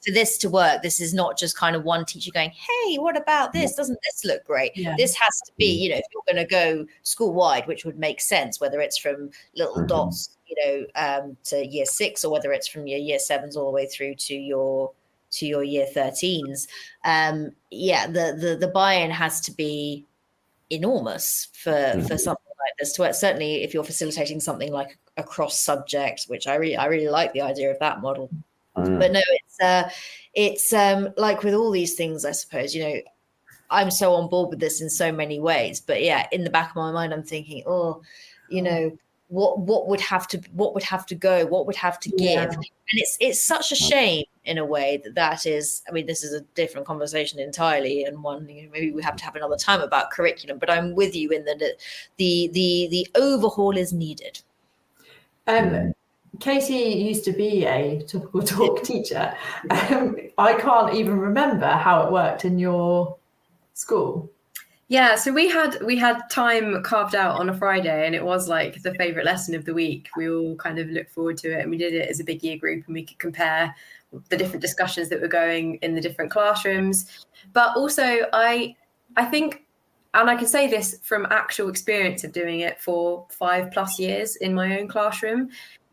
For this to work, this is not just kind of one teacher going, hey, what about this? Doesn't this look great? Yeah. This has to be, if you're going to go school-wide, which would make sense, whether it's from little dots, to year 6 or whether it's from your year 7s all the way through to your year 13s. The buy-in has to be enormous for something like this. Certainly, if you're facilitating something like a cross subject, which I really like the idea of that model. But no, it's like with all these things, I suppose, I'm so on board with this in so many ways. But yeah, in the back of my mind, I'm thinking, what would have to go, what would have to give, and it's such a shame in a way that is. I mean, this is a different conversation entirely, and one maybe we have to have another time about curriculum. But I'm with you in that the overhaul is needed. Katie used to be a topical talk teacher. I can't even remember how it worked in your school. Yeah, so we had time carved out on a Friday, and it was like the favourite lesson of the week. We all kind of looked forward to it, and we did it as a big year group, and we could compare the different discussions that were going in the different classrooms. But also, I think, and I can say this from actual experience of doing it for 5+ years in my own classroom,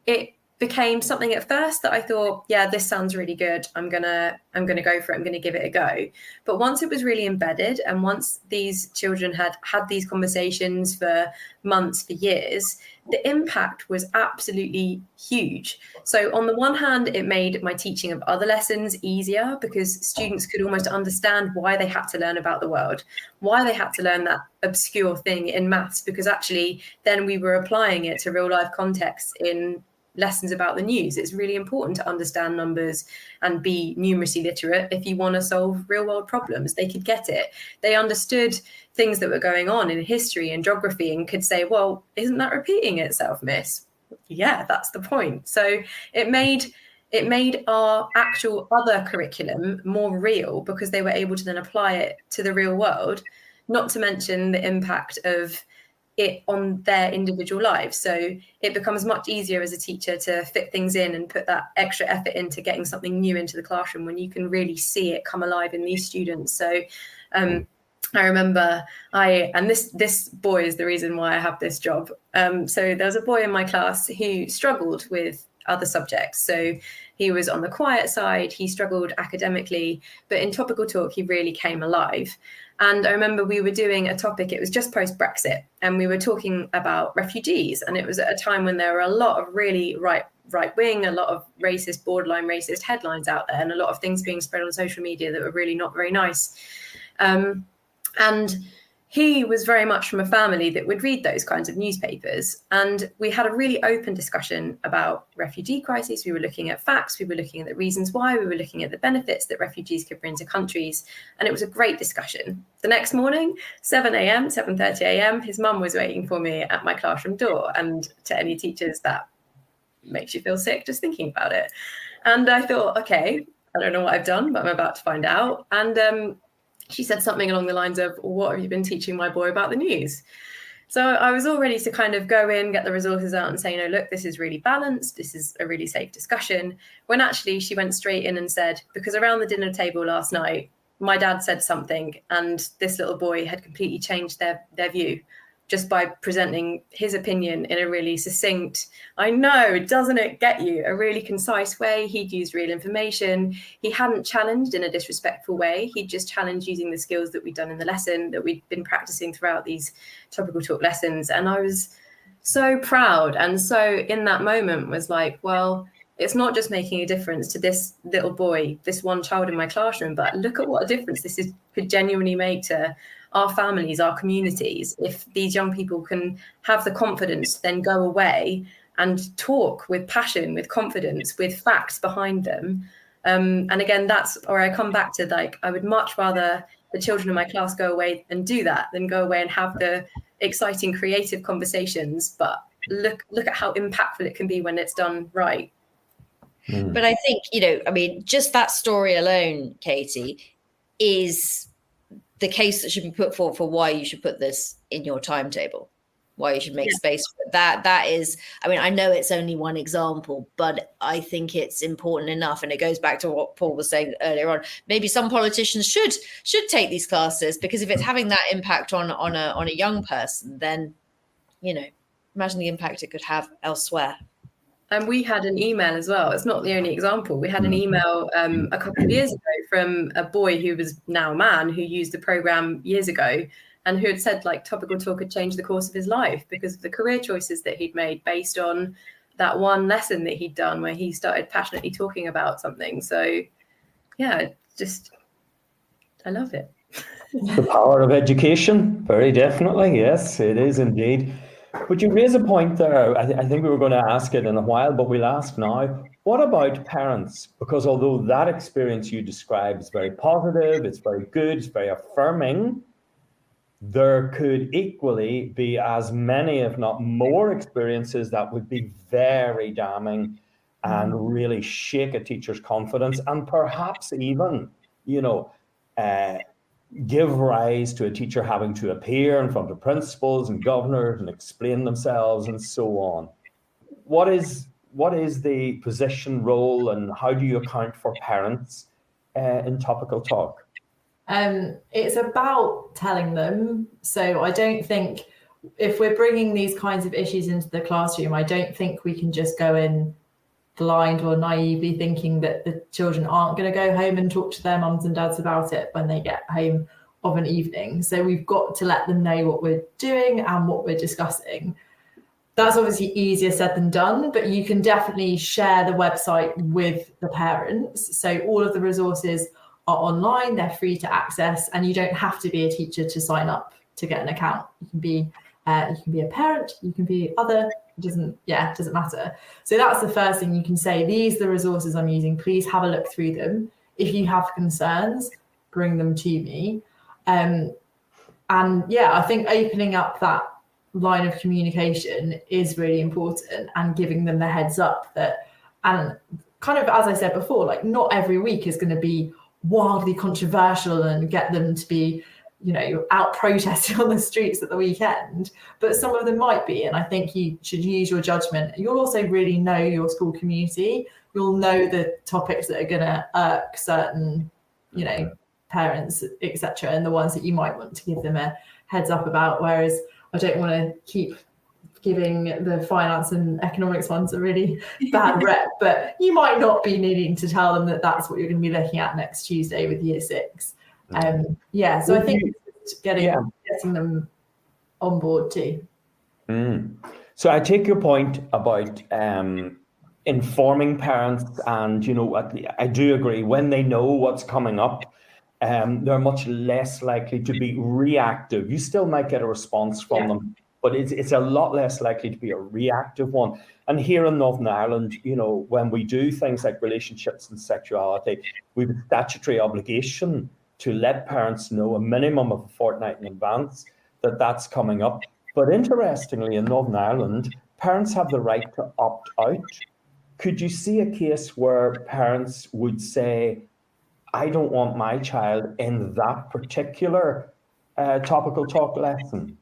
it became something at first that I thought, yeah, this sounds really good. I'm gonna go for it. I'm gonna give it a go. But once it was really embedded, and once these children had these conversations for months, for years, the impact was absolutely huge. So on the one hand, it made my teaching of other lessons easier because students could almost understand why they had to learn about the world, why they had to learn that obscure thing in maths, because actually then we were applying it to real life contexts in lessons about the news. It's really important to understand numbers and be numeracy literate if you want to solve real world problems. They could get it. They understood things that were going on in history and geography and could say, well, isn't that repeating itself, miss? Yeah, that's the point. So it made our actual other curriculum more real because they were able to then apply it to the real world, not to mention the impact of it on their individual lives. So it becomes much easier as a teacher to fit things in and put that extra effort into getting something new into the classroom when you can really see it come alive in these students. So I remember this boy is the reason why I have this job. So there was a boy in my class who struggled with other subjects. So he was on the quiet side, he struggled academically, but in topical talk, he really came alive. And I remember we were doing a topic, it was just post-Brexit, and we were talking about refugees. And it was at a time when there were a lot of really right-wing, a lot of racist, borderline racist headlines out there, and a lot of things being spread on social media that were really not very nice. And he was very much from a family that would read those kinds of newspapers. And we had a really open discussion about refugee crises. We were looking at facts, we were looking at the reasons why, we were looking at the benefits that refugees could bring to countries. And it was a great discussion. The next morning, 7:30 a.m., his mum was waiting for me at my classroom door. And to any teachers, that makes you feel sick just thinking about it. And I thought, okay, I don't know what I've done, but I'm about to find out. And she said something along the lines of, what have you been teaching my boy about the news? So I was all ready to kind of go in, get the resources out and say, look, this is really balanced. This is a really safe discussion. When actually she went straight in and said, because around the dinner table last night, my dad said something and this little boy had completely changed their view just by presenting his opinion in a really succinct, I know, doesn't it get you, a really concise way. He'd used real information. He hadn't challenged in a disrespectful way. He'd just challenged using the skills that we'd done in the lesson, that we'd been practicing throughout these topical talk lessons. And I was so proud. And so in that moment was like, well, it's not just making a difference to this little boy, this one child in my classroom, but look at what a difference could genuinely make to our families, our communities, if these young people can have the confidence to then go away and talk with passion, with confidence, with facts behind them. And again, that's where I come back to, like, I would much rather the children in my class go away and do that than go away and have the exciting, creative conversations. But look at how impactful it can be when it's done right. But I think, just that story alone, Katie, is the case that should be put forward for why you should put this in your timetable, why you should make space for it. That is, I know it's only one example, but I think it's important enough. And it goes back to what Paul was saying earlier on. Maybe some politicians should take these classes, because if it's having that impact on a young person, then, imagine the impact it could have elsewhere. And we had an email as well. It's not the only example. We had an email a couple of years ago from a boy who was now a man, who used the program years ago, and who had said, like, topical talk had changed the course of his life because of the career choices that he'd made based on that one lesson that he'd done where he started passionately talking about something. So, yeah, I love it. The power of education, very definitely. Yes, it is indeed. But you raise a point there. I think we were going to ask it in a while, but we'll ask now. What about parents? Because although that experience you describe is very positive, it's very good, it's very affirming, there could equally be as many, if not more, experiences that would be very damning and really shake a teacher's confidence, and perhaps even, give rise to a teacher having to appear in front of principals and governors and explain themselves and so on. What is the position, role, and how do you account for parents in topical talk? It's about telling them. So I don't think, if we're bringing these kinds of issues into the classroom, I don't think we can just go in blind or naively thinking that the children aren't going to go home and talk to their mums and dads about it when they get home of an evening. So we've got to let them know what we're doing and what we're discussing. That's obviously easier said than done, but you can definitely share the website with the parents. So all of the resources are online, they're free to access, and you don't have to be a teacher to sign up to get an account. You can be a parent, you can be other. It doesn't matter. So that's the first thing you can say. These are the resources I'm using. Please have a look through them. If you have concerns, bring them to me. I think opening up that line of communication is really important, and giving them the heads up that, and kind of, as I said before, like, not every week is going to be wildly controversial and get them to be, out protesting on the streets at the weekend, but some of them might be. And I think you should use your judgment. You'll also really know your school community. You'll know the topics that are going to irk certain, parents, etc., and the ones that you might want to give them a heads up about. Whereas I don't want to keep giving the finance and economics ones a really bad rep, but you might not be needing to tell them that that's what you're going to be looking at next Tuesday with Year 6. So I think it's getting them on board too. So I take your point about informing parents, and I do agree, when they know what's coming up, they're much less likely to be reactive. You still might get a response from them, but it's a lot less likely to be a reactive one. And here in Northern Ireland, you know, when we do things like relationships and sexuality, we have a statutory obligation to let parents know a minimum of a fortnight in advance that that's coming up. But interestingly, in Northern Ireland, parents have the right to opt out. Could you see a case where parents would say, I don't want my child in that particular topical talk lesson?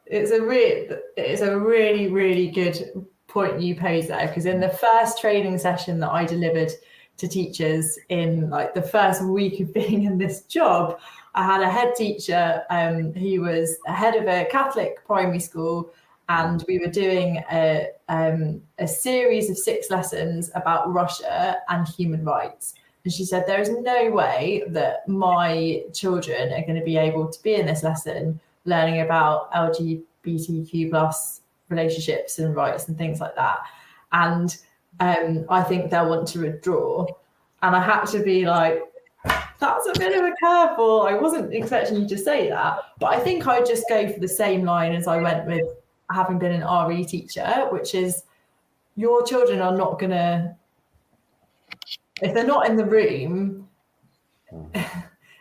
It's a really, really good point you pose there, because in the first training session that I delivered to teachers in like the first week of being in this job, I had a head teacher who was head of a Catholic primary school, and we were doing a series of 6 lessons about Russia and human rights. And she said, there is no way that my children are going to be able to be in this lesson learning about LGBTQ plus relationships and rights and things like that. And I think they'll want to withdraw. And I had to be like, that's a bit of a curveball. I wasn't expecting you to say that. But I think I'd just go for the same line as I went with having been an RE teacher, which is your children are not going to, if they're not in the room,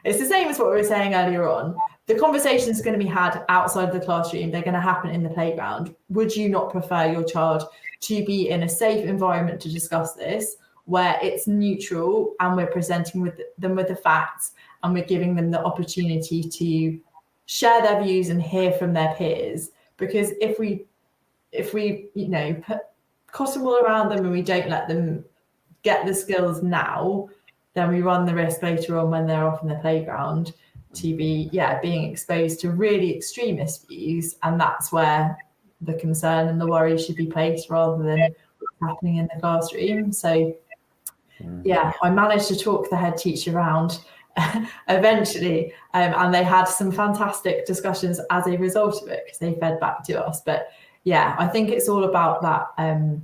it's the same as what we were saying earlier on. The conversations are going to be had outside of the classroom. They're going to happen in the playground. Would you not prefer your child to be in a safe environment to discuss this, where it's neutral and we're presenting them with the facts and we're giving them the opportunity to share their views and hear from their peers? Because if we you know, put cotton wool around them and we don't let them get the skills now, then we run the risk later on when they're off in the playground to be being exposed to really extremist views. And that's where the concern and the worry should be placed rather than what's happening in the classroom. So I managed to talk the head teacher around eventually, and they had some fantastic discussions as a result of it, because they fed back to us. But I think it's all about that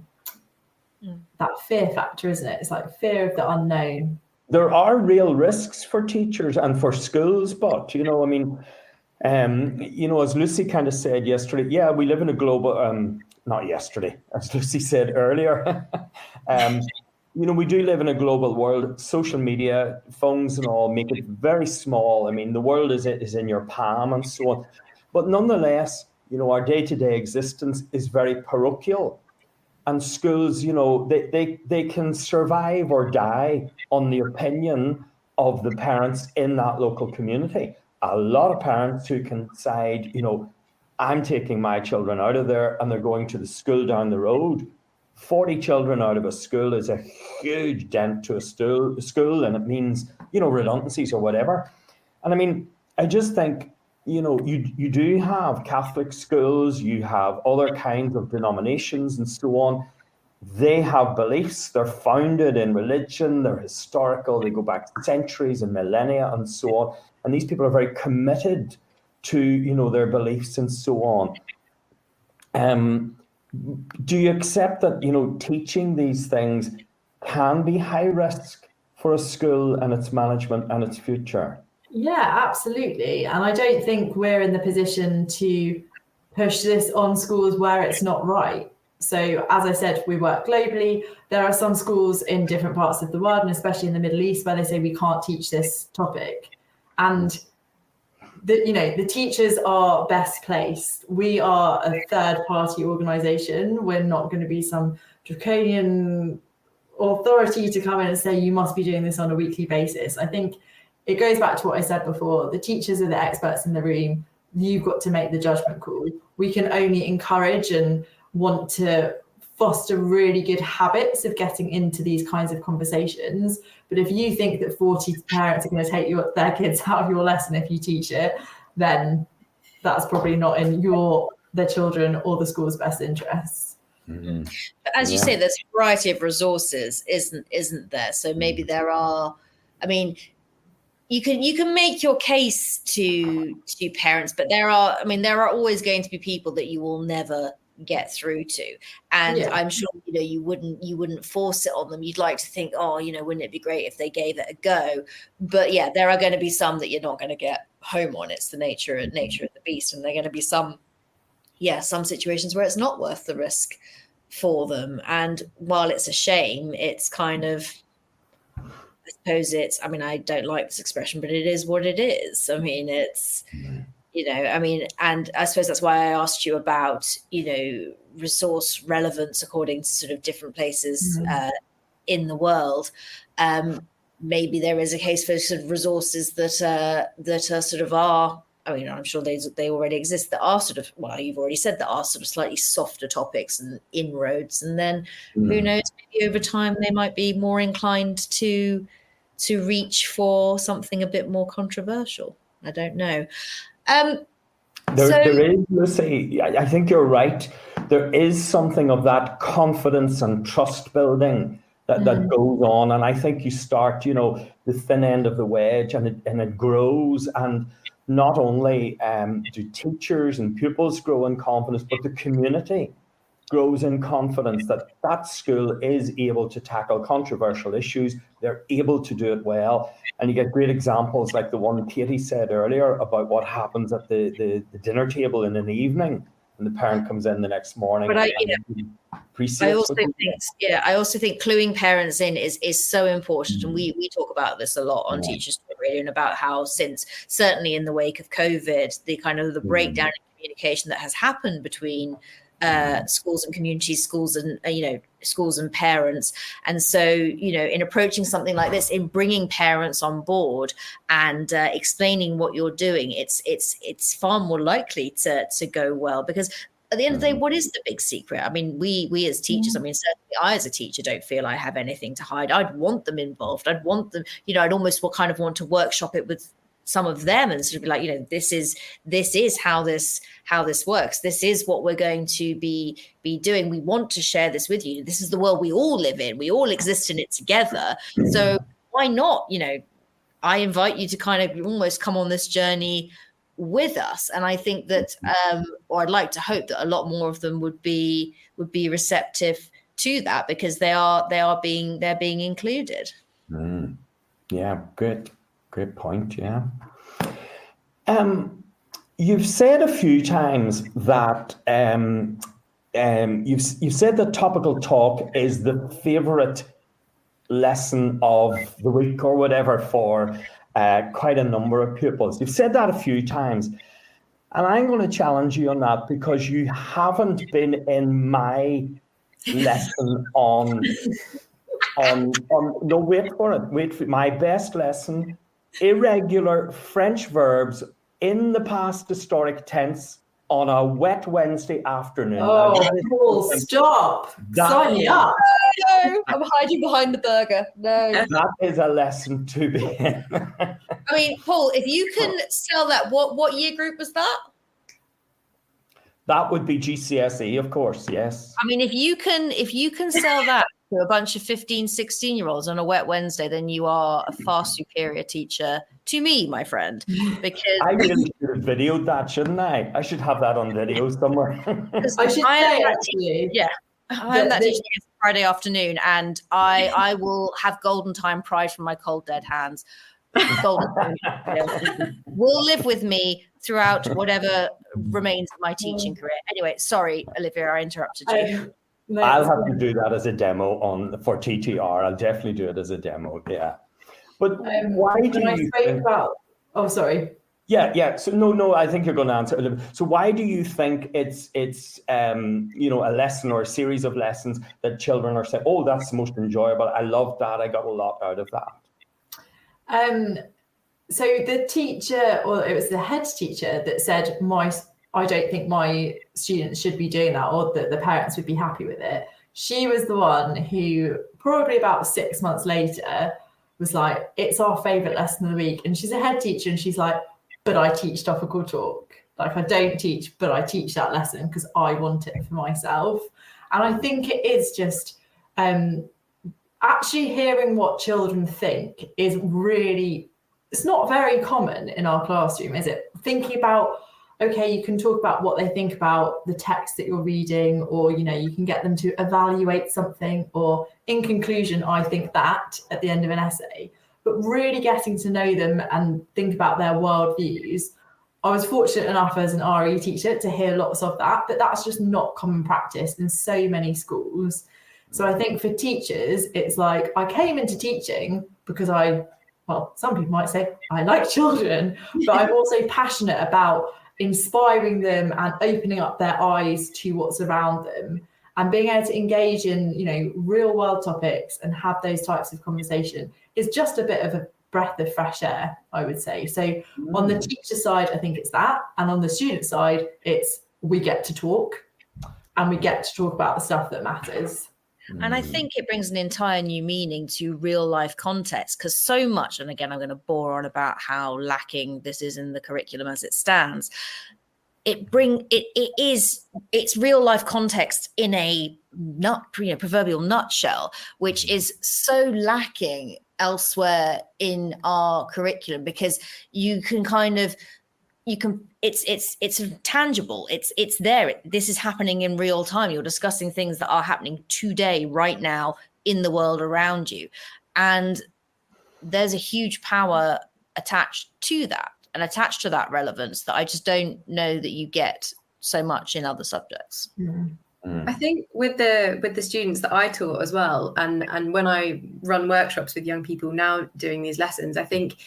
that fear factor, isn't it? It's like fear of the unknown. There are real risks for teachers and for schools, but, you know, I mean, you know, as Lucy kind of said yesterday, we live in a global, not yesterday, as Lucy said earlier, you know, we do live in a global world. Social media, phones and all make it very small. I mean, the world is in your palm and so on. But nonetheless, you know, our day-to-day existence is very parochial. And schools, you know, they can survive or die on the opinion of the parents in that local community. A lot of parents who can decide, you know, I'm taking my children out of there and they're going to the school down the road. 40 children out of a school is a huge dent to a school, and it means, you know, redundancies or whatever. And I mean, I just think, you know, you do have Catholic schools, you have other kinds of denominations and so on. They have beliefs, they're founded in religion, they're historical, they go back centuries and millennia and so on. And these people are very committed to, you know, their beliefs and so on. Do you accept that, you know, teaching these things can be high risk for a school and its management and its future? Yeah, absolutely. And I don't think we're in the position to push this on schools where it's not right. So as I said, we work globally. There are some schools in different parts of the world, and especially in the Middle East, where they say we can't teach this topic. And the teachers are best placed. We are a third-party organisation. We're not going to be some draconian authority to come in and say you must be doing this on a weekly basis. I think it goes back to what I said before. The teachers are the experts in the room. You've got to make the judgment call. We can only encourage and want to foster really good habits of getting into these kinds of conversations. But if you think that 40 parents are going to take their kids out of your lesson if you teach it, then that's probably not in the children or the school's best interests. Mm-hmm. But as you say, there's a variety of resources, isn't there? So maybe there are, I mean, you can make your case to parents, but there are always going to be people that you will never get through to. And I'm sure, you know, you wouldn't force it on them. You'd like to think, oh, you know, wouldn't it be great if they gave it a go? But yeah, there are going to be some that you're not going to get home on. It's the nature of the beast. And there are going to be some situations where it's not worth the risk for them. And while it's a shame, it's kind of, I suppose I mean, I don't like this expression, but it is what it is. I mean, it's, you know, I mean, and I suppose that's why I asked you about, you know, resource relevance according to sort of different places in the world. Maybe there is a case for sort of resources that are sort of I mean, I'm sure they already exist that are sort of, well, you've already said that are sort of slightly softer topics and inroads. And then who knows, maybe over time they might be more inclined to reach for something a bit more controversial. I don't know. There is, Lucy, I think you're right. There is something of that confidence and trust building that goes on. And I think you start, you know, the thin end of the wedge and it grows. And not only do teachers and pupils grow in confidence, but the community grows in confidence that school is able to tackle controversial issues. They're able to do it well. And you get great examples like the one Katie said earlier about what happens at the dinner table in an evening and the parent comes in the next morning. But I also think cluing parents in is so important. And we talk about this a lot on Teachers Talk Radio, and about how since certainly in the wake of COVID, the kind of the breakdown in communication that has happened between schools and communities, schools and parents. And so, you know, in approaching something like this, in bringing parents on board and explaining what you're doing, it's far more likely to go well, because at the end of the day, what is the big secret? I mean, we as teachers, I mean, certainly I as a teacher don't feel I have anything to hide. I'd want them involved. I'd want them, you know, I'd almost want to workshop it with some of them and sort of be like, you know, this is how this works. This is what we're going to be doing. We want to share this with you. This is the world we all live in. We all exist in it together. So why not, you know, I invite you to kind of almost come on this journey with us. And I think that, or I'd like to hope that a lot more of them would be receptive to that, because they're being included. Yeah, great point. Yeah. You've said a few times that you've said that topical talk is the favorite lesson of the week or whatever for quite a number of pupils. You've said that a few times, and I'm going to challenge you on that, because you haven't been in my lesson on no, wait for my best lesson: irregular French verbs in the past historic tense on a wet Wednesday afternoon. Oh, Paul, stop. Sign me up. No, I'm hiding behind the burger. No. That is a lesson to be in. I mean, Paul, if you can sell that, what year group was that? That would be GCSE, of course, yes. I mean, if you can sell that to a bunch of 15, 16-year-olds on a wet Wednesday, then you are a far superior teacher to me, my friend. Because I really should have videoed that, shouldn't I? I should have that on video somewhere. I should say, actually. Yeah. I'm that teacher Friday afternoon, and I will have golden time pride from my cold, dead hands. Golden time will live with me throughout whatever remains of my teaching career. Anyway, sorry, Olivia, I interrupted you. I'll have to do that as a demo for TTR. I'll definitely do it as a demo. Yeah, but why do you think? Oh, sorry. Yeah. So no. I think you're going to answer. So why do you think it's you know, a lesson or a series of lessons that children are saying, oh, that's the most enjoyable. I loved that. I got a lot out of that. So the teacher, or it was the head teacher, that said, I don't think my students should be doing that, or that the parents would be happy with it. She was the one who probably about 6 months later was like, it's our favourite lesson of the week. And she's a head teacher, and she's like, but I teach topical talk. Like, I don't teach, but I teach that lesson because I want it for myself. And I think it is just actually hearing what children think is really, it's not very common in our classroom, is it? Thinking about okay, you can talk about what they think about the text that you're reading, or, you know, you can get them to evaluate something, or in conclusion, I think that at the end of an essay, but really getting to know them and think about their worldviews. I was fortunate enough as an RE teacher to hear lots of that, but that's just not common practice in so many schools. So I think for teachers, it's like, I came into teaching because some people might say I like children, but I'm also passionate about inspiring them and opening up their eyes to what's around them, and being able to engage in, you know, real world topics and have those types of conversation is just a bit of a breath of fresh air, I would say. So on the teacher side, I think it's that, and on the student side, it's we get to talk, and we get to talk about the stuff that matters. And I think it brings an entire new meaning to real life context, because so much, and again, I'm going to bore on about how lacking this is in the curriculum as it stands. It's real life context in a proverbial nutshell, which is so lacking elsewhere in our curriculum, because it's tangible, it's there, this is happening in real time, you're discussing things that are happening today, right now, in the world around you, and there's a huge power attached to that relevance that I just don't know that you get so much in other subjects. I think with the students that I taught as well, and when I run workshops with young people now doing these lessons, I think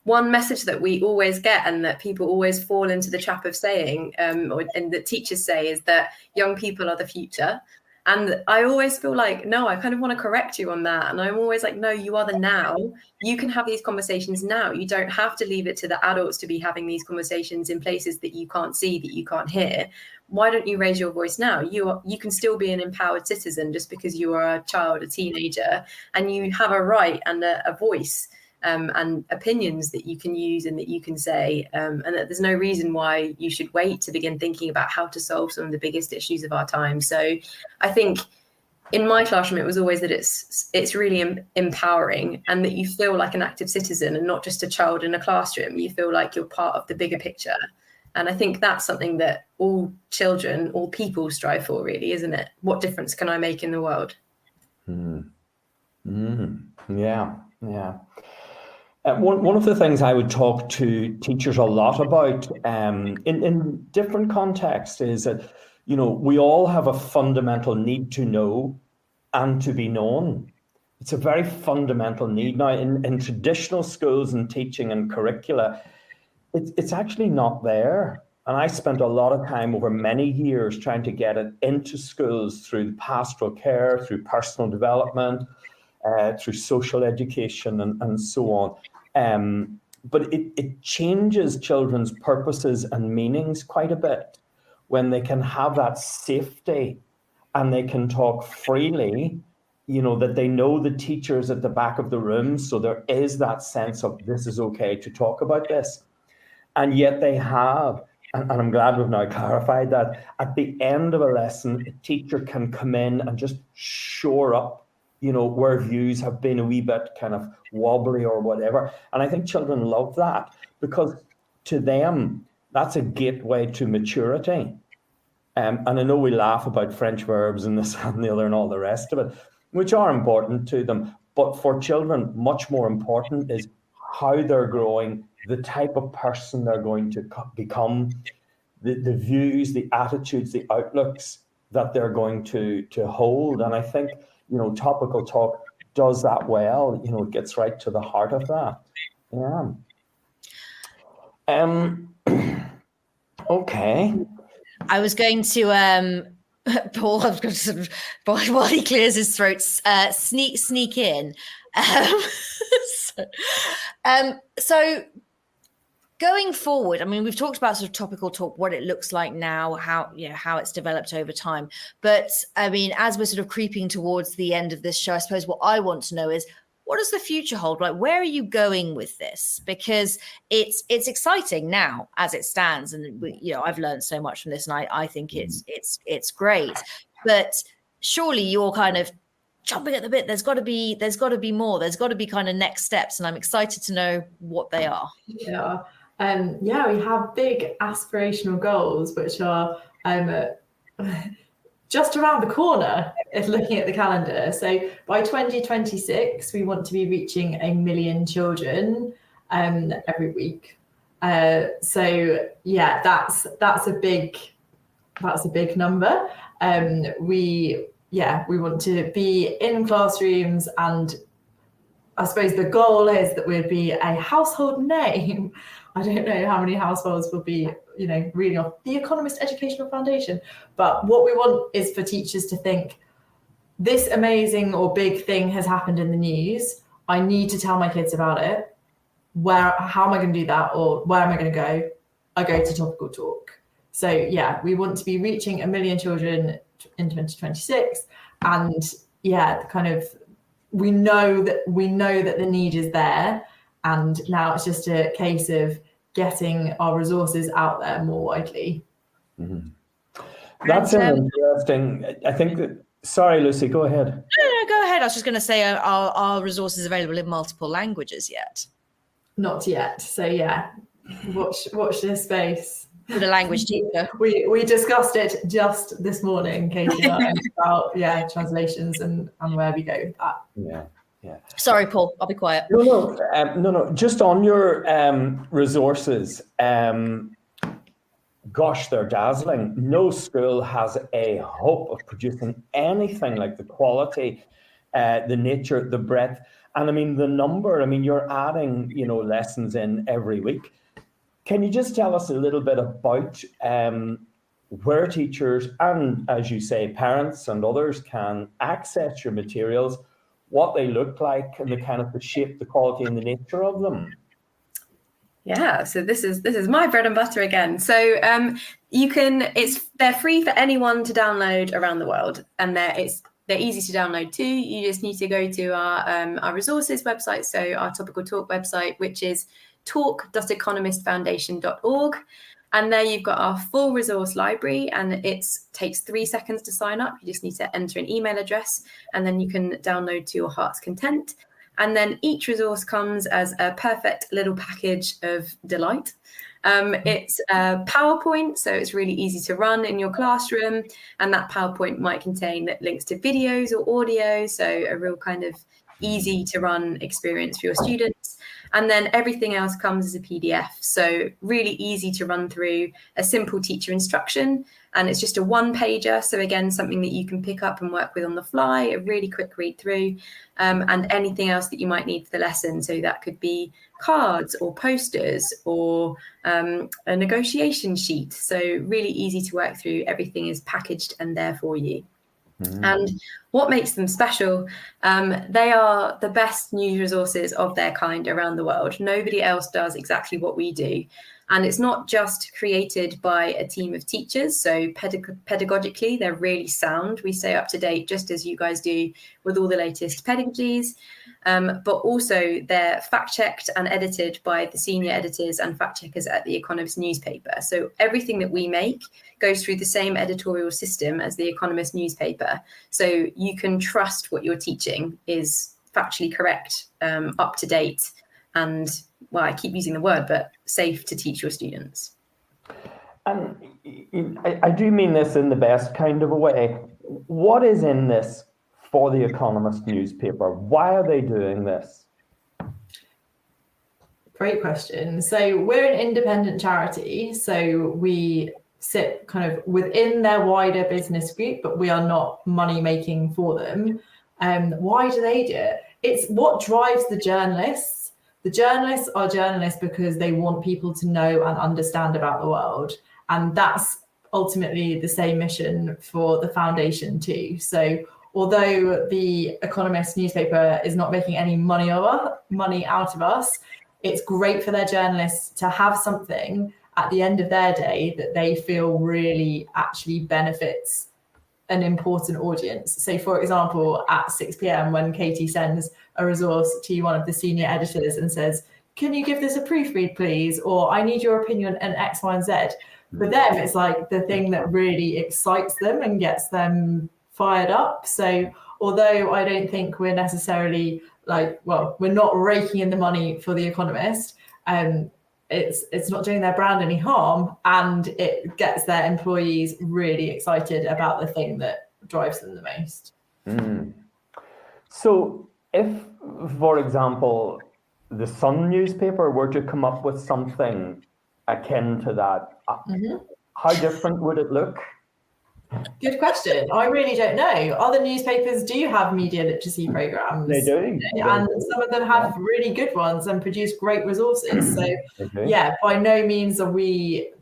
one message that we always get, and that people always fall into the trap of saying, and that teachers say, is that young people are the future. And I always feel like, no, I kind of want to correct you on that. And I'm always like, no, you are the now. You can have these conversations now. You don't have to leave it to the adults to be having these conversations in places that you can't see, that you can't hear. Why don't you raise your voice now? You can still be an empowered citizen just because you are a child, a teenager, and you have a right and a voice. And opinions that you can use and that you can say, and that there's no reason why you should wait to begin thinking about how to solve some of the biggest issues of our time. So I think in my classroom, it was always that it's really empowering, and that you feel like an active citizen and not just a child in a classroom. You feel like you're part of the bigger picture. And I think that's something that all children, all people strive for, really, isn't it? What difference can I make in the world? Yeah. One of the things I would talk to teachers a lot about in different contexts is that, you know, we all have a fundamental need to know and to be known. It's a very fundamental need. Now, in traditional schools and teaching and curricula, it's actually not there. And I spent a lot of time over many years trying to get it into schools through pastoral care, through personal development, through social education and so on. But it changes children's purposes and meanings quite a bit when they can have that safety and they can talk freely, you know, that they know the teachers at the back of the room. So there is that sense of this is okay to talk about this. And yet they have, and I'm glad we've now clarified that, at the end of a lesson, a teacher can come in and just shore up, you know, where views have been a wee bit kind of wobbly or whatever. And I think children love that, because to them, that's a gateway to maturity. And I know we laugh about French verbs and this and the other and all the rest of it, which are important to them. But for children, much more important is how they're growing, the type of person they're going to become, the views, the attitudes, the outlooks that they're going to hold. And I think, you know, Topical Talk does that well. You know, it gets right to the heart of that. Yeah. Okay. I was going to Paul, I was going to sort of, while he clears his throat, sneak in. So going forward, I mean, we've talked about sort of Topical Talk, what it looks like now, how it's developed over time. But I mean, as we're sort of creeping towards the end of this show, I suppose what I want to know is, what does the future hold? Like, where are you going with this? Because it's exciting now as it stands, and I've learned so much from this, and I think it's great. But surely you're kind of jumping at the bit. There's got to be more. There's got to be kind of next steps, and I'm excited to know what they are. Yeah. Yeah, we have big aspirational goals, which are just around the corner if looking at the calendar. So by 2026, we want to be reaching 1 million children every week. So yeah, that's a big number. We want to be in classrooms, and I suppose the goal is that we'd be a household name. I don't know how many households will be, reading off The Economist Educational Foundation. But what we want is for teachers to think, this amazing or big thing has happened in the news. I need to tell my kids about it. How am I going to do that? Or where am I going to go? I go to Topical Talk. So yeah, we want to be reaching 1 million children in 2026. And yeah, we know that the need is there, and now it's just a case of getting our resources out there more widely. Mm-hmm. That's interesting. I think that. Sorry, Lucy, go ahead. No, go ahead. I was just going to say, are resources available in multiple languages yet? Not yet. So yeah, watch this space. With a language teacher. We discussed it just this morning, Katie, about translations and where we go with that. Yeah. Sorry, Paul. I'll be quiet. No. Just on your resources, gosh, they're dazzling. No school has a hope of producing anything like the quality, the nature, the breadth, and I mean the number. I mean, you're adding, lessons in every week. Can you just tell us a little bit about where teachers and, as you say, parents and others can access your materials, what they look like, and the kind of the shape, the quality, and the nature of them? Yeah, so this is my bread and butter again. So they're free for anyone to download around the world, and they're easy to download too. You just need to go to our resources website, so our Topical Talk website, which is talk.economistfoundation.org, and there you've got our full resource library, and it takes 3 seconds to sign up. You just need to enter an email address, and then you can download to your heart's content. And then each resource comes as a perfect little package of delight. It's a PowerPoint, so it's really easy to run in your classroom, and that PowerPoint might contain links to videos or audio, so a real kind of easy to run experience for your students. And then everything else comes as a PDF. So really easy to run through, a simple teacher instruction. And it's just a one-pager. So again, something that you can pick up and work with on the fly, a really quick read through, and anything else that you might need for the lesson. So that could be cards or posters or a negotiation sheet. So really easy to work through. Everything is packaged and there for you. And what makes them special, they are the best news resources of their kind around the world. Nobody else does exactly what we do. And it's not just created by a team of teachers. So pedagogically, they're really sound. We stay up to date, just as you guys do, with all the latest pedagogies. But also they're fact-checked and edited by the senior editors and fact-checkers at The Economist newspaper. So everything that we make goes through the same editorial system as The Economist newspaper. So you can trust what you're teaching is factually correct, up to date, and, well, I keep using the word, but safe to teach your students. And I do mean this in the best kind of a way. What is in this for The Economist newspaper? Why are they doing this? Great question. So we're an independent charity, so we sit kind of within their wider business group, but we are not money making for them. Why do they do it? It's what drives the journalists. The journalists are journalists because they want people to know and understand about the world. And that's ultimately the same mission for the foundation too. So although The Economist newspaper is not making any money out of us, it's great for their journalists to have something at the end of their day that they feel really actually benefits an important audience. So for example, at 6 p.m. when Katie sends a resource to one of the senior editors and says, can you give this a proofread, please? Or I need your opinion on X, Y, and Z. For them, it's like the thing that really excites them and gets them fired up. So although I don't think we're necessarily we're not raking in the money for The Economist, it's not doing their brand any harm, and it gets their employees really excited about the thing that drives them the most. So if, for example, the Sun newspaper were to come up with something akin to that, how different would it look? Good question. I really don't know. Other newspapers do have media literacy programs. They do. And some of them have really good ones and produce great resources. So yeah, by no means are we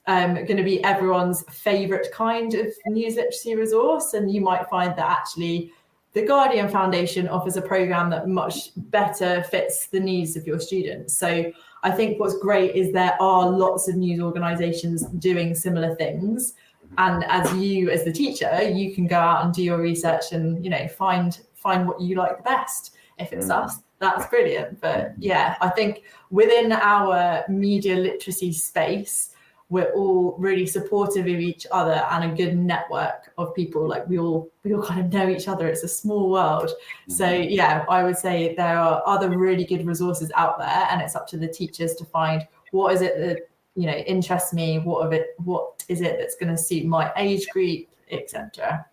going to be everyone's favorite kind of news literacy resource. And you might find that actually the Guardian Foundation offers a program that much better fits the needs of your students. So I think what's great is there are lots of news organizations doing similar things. And as the teacher, you can go out and do your research and, you know, find what you like the best. If it's us, that's brilliant. But yeah, I think within our media literacy space, we're all really supportive of each other and a good network of people. Like we all kind of know each other. It's a small world. So yeah, I would say there are other really good resources out there, and it's up to the teachers to find what is it that, you know, interests me, what is it that's going to suit my age group, etc.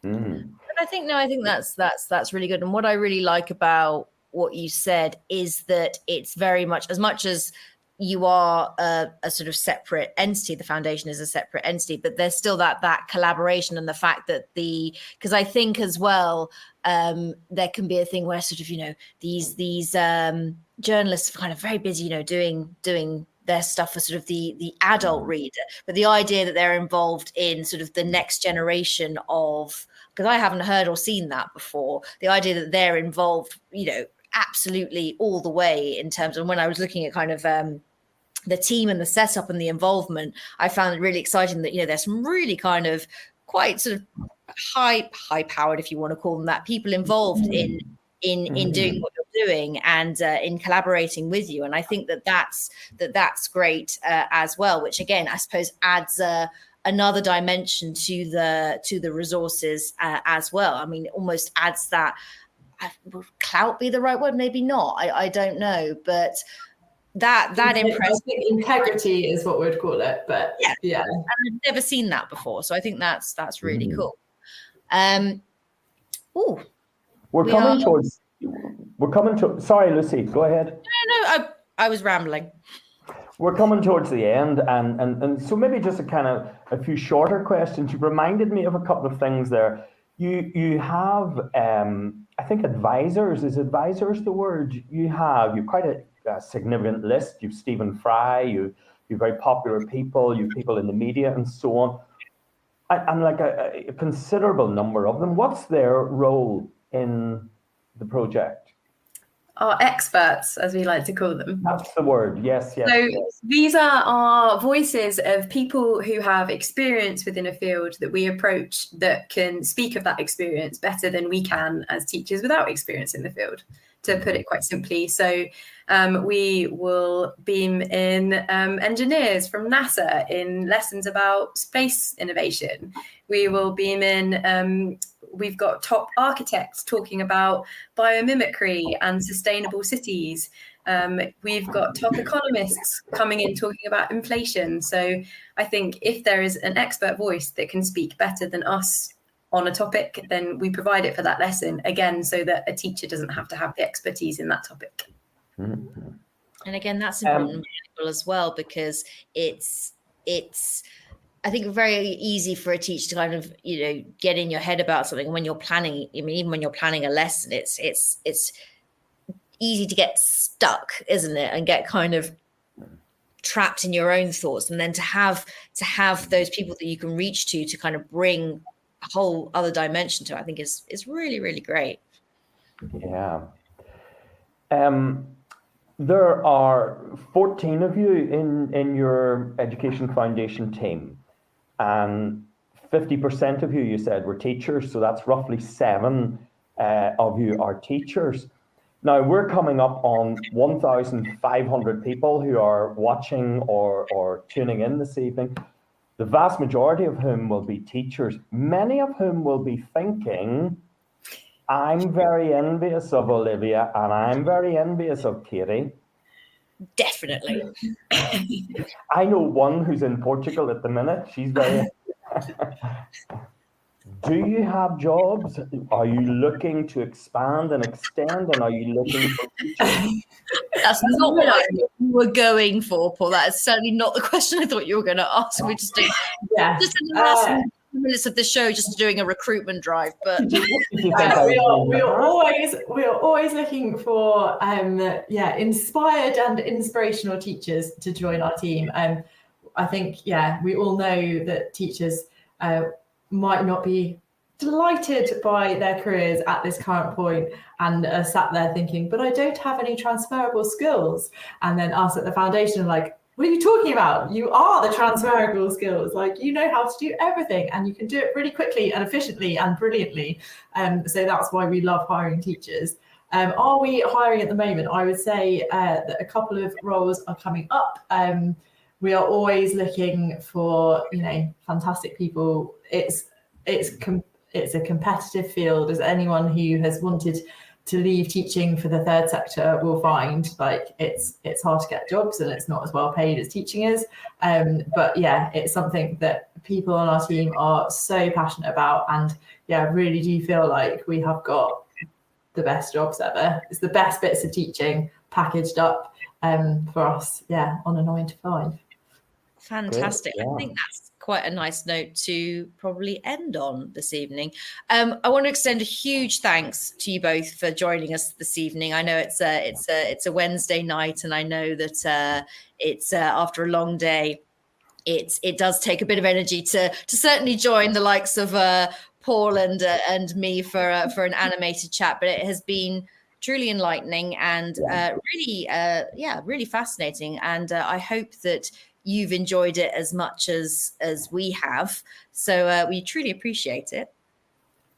And I think that's really good. And what I really like about what you said is that it's very much as you are a sort of separate entity, the foundation is a separate entity, but there's still that collaboration, and the fact that because I think as well, there can be a thing where sort of, you know, these journalists are kind of very busy, you know, doing their stuff for sort of the adult reader, but the idea that they're involved in sort of the next generation of, because I haven't heard or seen that before, the idea that they're involved, you know, absolutely all the way in terms of, when I was looking at kind of the team and the setup and the involvement, I found it really exciting that, you know, there's some really kind of quite sort of high powered, if you want to call them that, people involved in doing what you're doing and in collaborating with you. And I think that's great as well, which again, I suppose adds another dimension to the resources as well. I mean, it almost adds that, would clout be the right word? Maybe not. I don't know, but that impressive integrity is what we'd call it. But yeah. And I've never seen that before, so I think that's really cool. We're coming to. Sorry, Lucy, go ahead. No, I was rambling. We're coming towards the end, and so maybe just a few shorter questions. You reminded me of a couple of things there. You have, I think, advisors. Is advisors the word? You've quite a significant list. You've Stephen Fry. You've very popular people. You've people in the media and so on. And like a considerable number of them. What's their role in the project? Our experts, as we like to call them. That's the word. Yes. So these are our voices of people who have experience within a field that we approach, that can speak of that experience better than we can as teachers without experience in the field, to put it quite simply. So we will beam in engineers from NASA in lessons about space innovation. We will beam in, we've got top architects talking about biomimicry and sustainable cities. We've got top economists coming in talking about inflation. So I think if there is an expert voice that can speak better than us on a topic, then we provide it for that lesson, again, so that a teacher doesn't have to have the expertise in that topic. And again, that's important as well, because it's I think very easy for a teacher to kind of, you know, get in your head about something when you're planning. I mean, even when you're planning a lesson, it's easy to get stuck, isn't it? And get kind of trapped in your own thoughts. And then to have those people that you can reach to kind of bring a whole other dimension to it, I think is really, really great. Yeah. There are 14 of you in your Education Foundation team, and 50% of you said, were teachers. So that's roughly 7 of you are teachers. Now we're coming up on 1,500 people who are watching or tuning in this evening. The vast majority of whom will be teachers, many of whom will be thinking, I'm very envious of Olivia and I'm very envious of Katie, definitely. I know one who's in Portugal at the minute. She's very. Do you have jobs? Are you looking to expand and extend? And are you looking for teachers? That's not what I thought you were going for, Paul. That is certainly not the question I thought you were going to ask. We're just doing just in the last minutes of the show, just doing a recruitment drive. But we are always looking for inspired and inspirational teachers to join our team. I think we all know that teachers might not be delighted by their careers at this current point and are sat there thinking, but I don't have any transferable skills. And then us at the foundation are like, what are you talking about? You are the transferable skills. Like, you know how to do everything and you can do it really quickly and efficiently and brilliantly. So that's why we love hiring teachers. Are we hiring at the moment? I would say that a couple of roles are coming up. We are always looking for, fantastic people. It's a competitive field, as anyone who has wanted to leave teaching for the third sector will find. Like, it's hard to get jobs and it's not as well paid as teaching is. But it's something that people on our team are so passionate about, and really do feel like we have got the best jobs ever. It's the best bits of teaching packaged up for us, on a 9 to 5. Fantastic. I think that's quite a nice note to probably end on this evening. I want to extend a huge thanks to you both for joining us this evening. I know it's a Wednesday night, and I know that it's after a long day. It does take a bit of energy to certainly join the likes of Paul and me for an animated chat, but it has been truly enlightening and really fascinating. And I hope that you've enjoyed it as much as we have. So we truly appreciate it.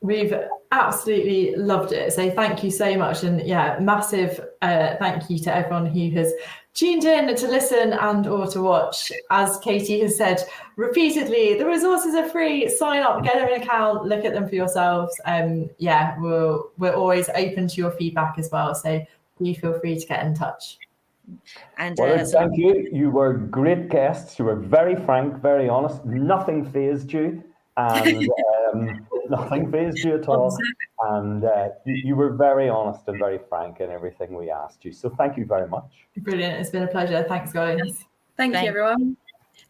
We've absolutely loved it. So thank you so much. And massive thank you to everyone who has tuned in to listen and or to watch. As Katie has said repeatedly, the resources are free. Sign up, get an account, look at them for yourselves. We're always open to your feedback as well. So you feel free to get in touch. And thank you. You were great guests. You were very frank, very honest. Nothing fazed you, and nothing fazed you at all. And you were very honest and very frank in everything we asked you. So thank you very much. Brilliant. It's been a pleasure. Thanks, guys. Thank you, everyone.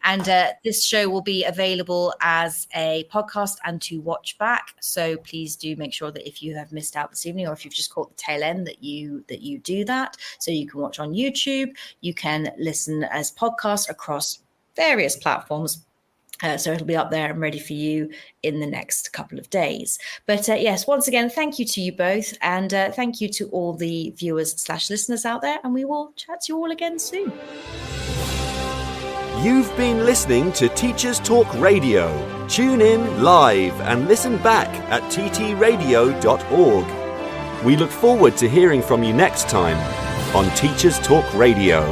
And this show will be available as a podcast and to watch back. So please do make sure that if you have missed out this evening, or if you've just caught the tail end, that you do that. So you can watch on YouTube. You can listen as podcasts across various platforms. So it'll be up there and ready for you in the next couple of days. But yes, once again, thank you to you both. And thank you to all the viewers/listeners out there. And we will chat to you all again soon. You've been listening to Teachers Talk Radio. Tune in live and listen back at ttradio.org. We look forward to hearing from you next time on Teachers Talk Radio.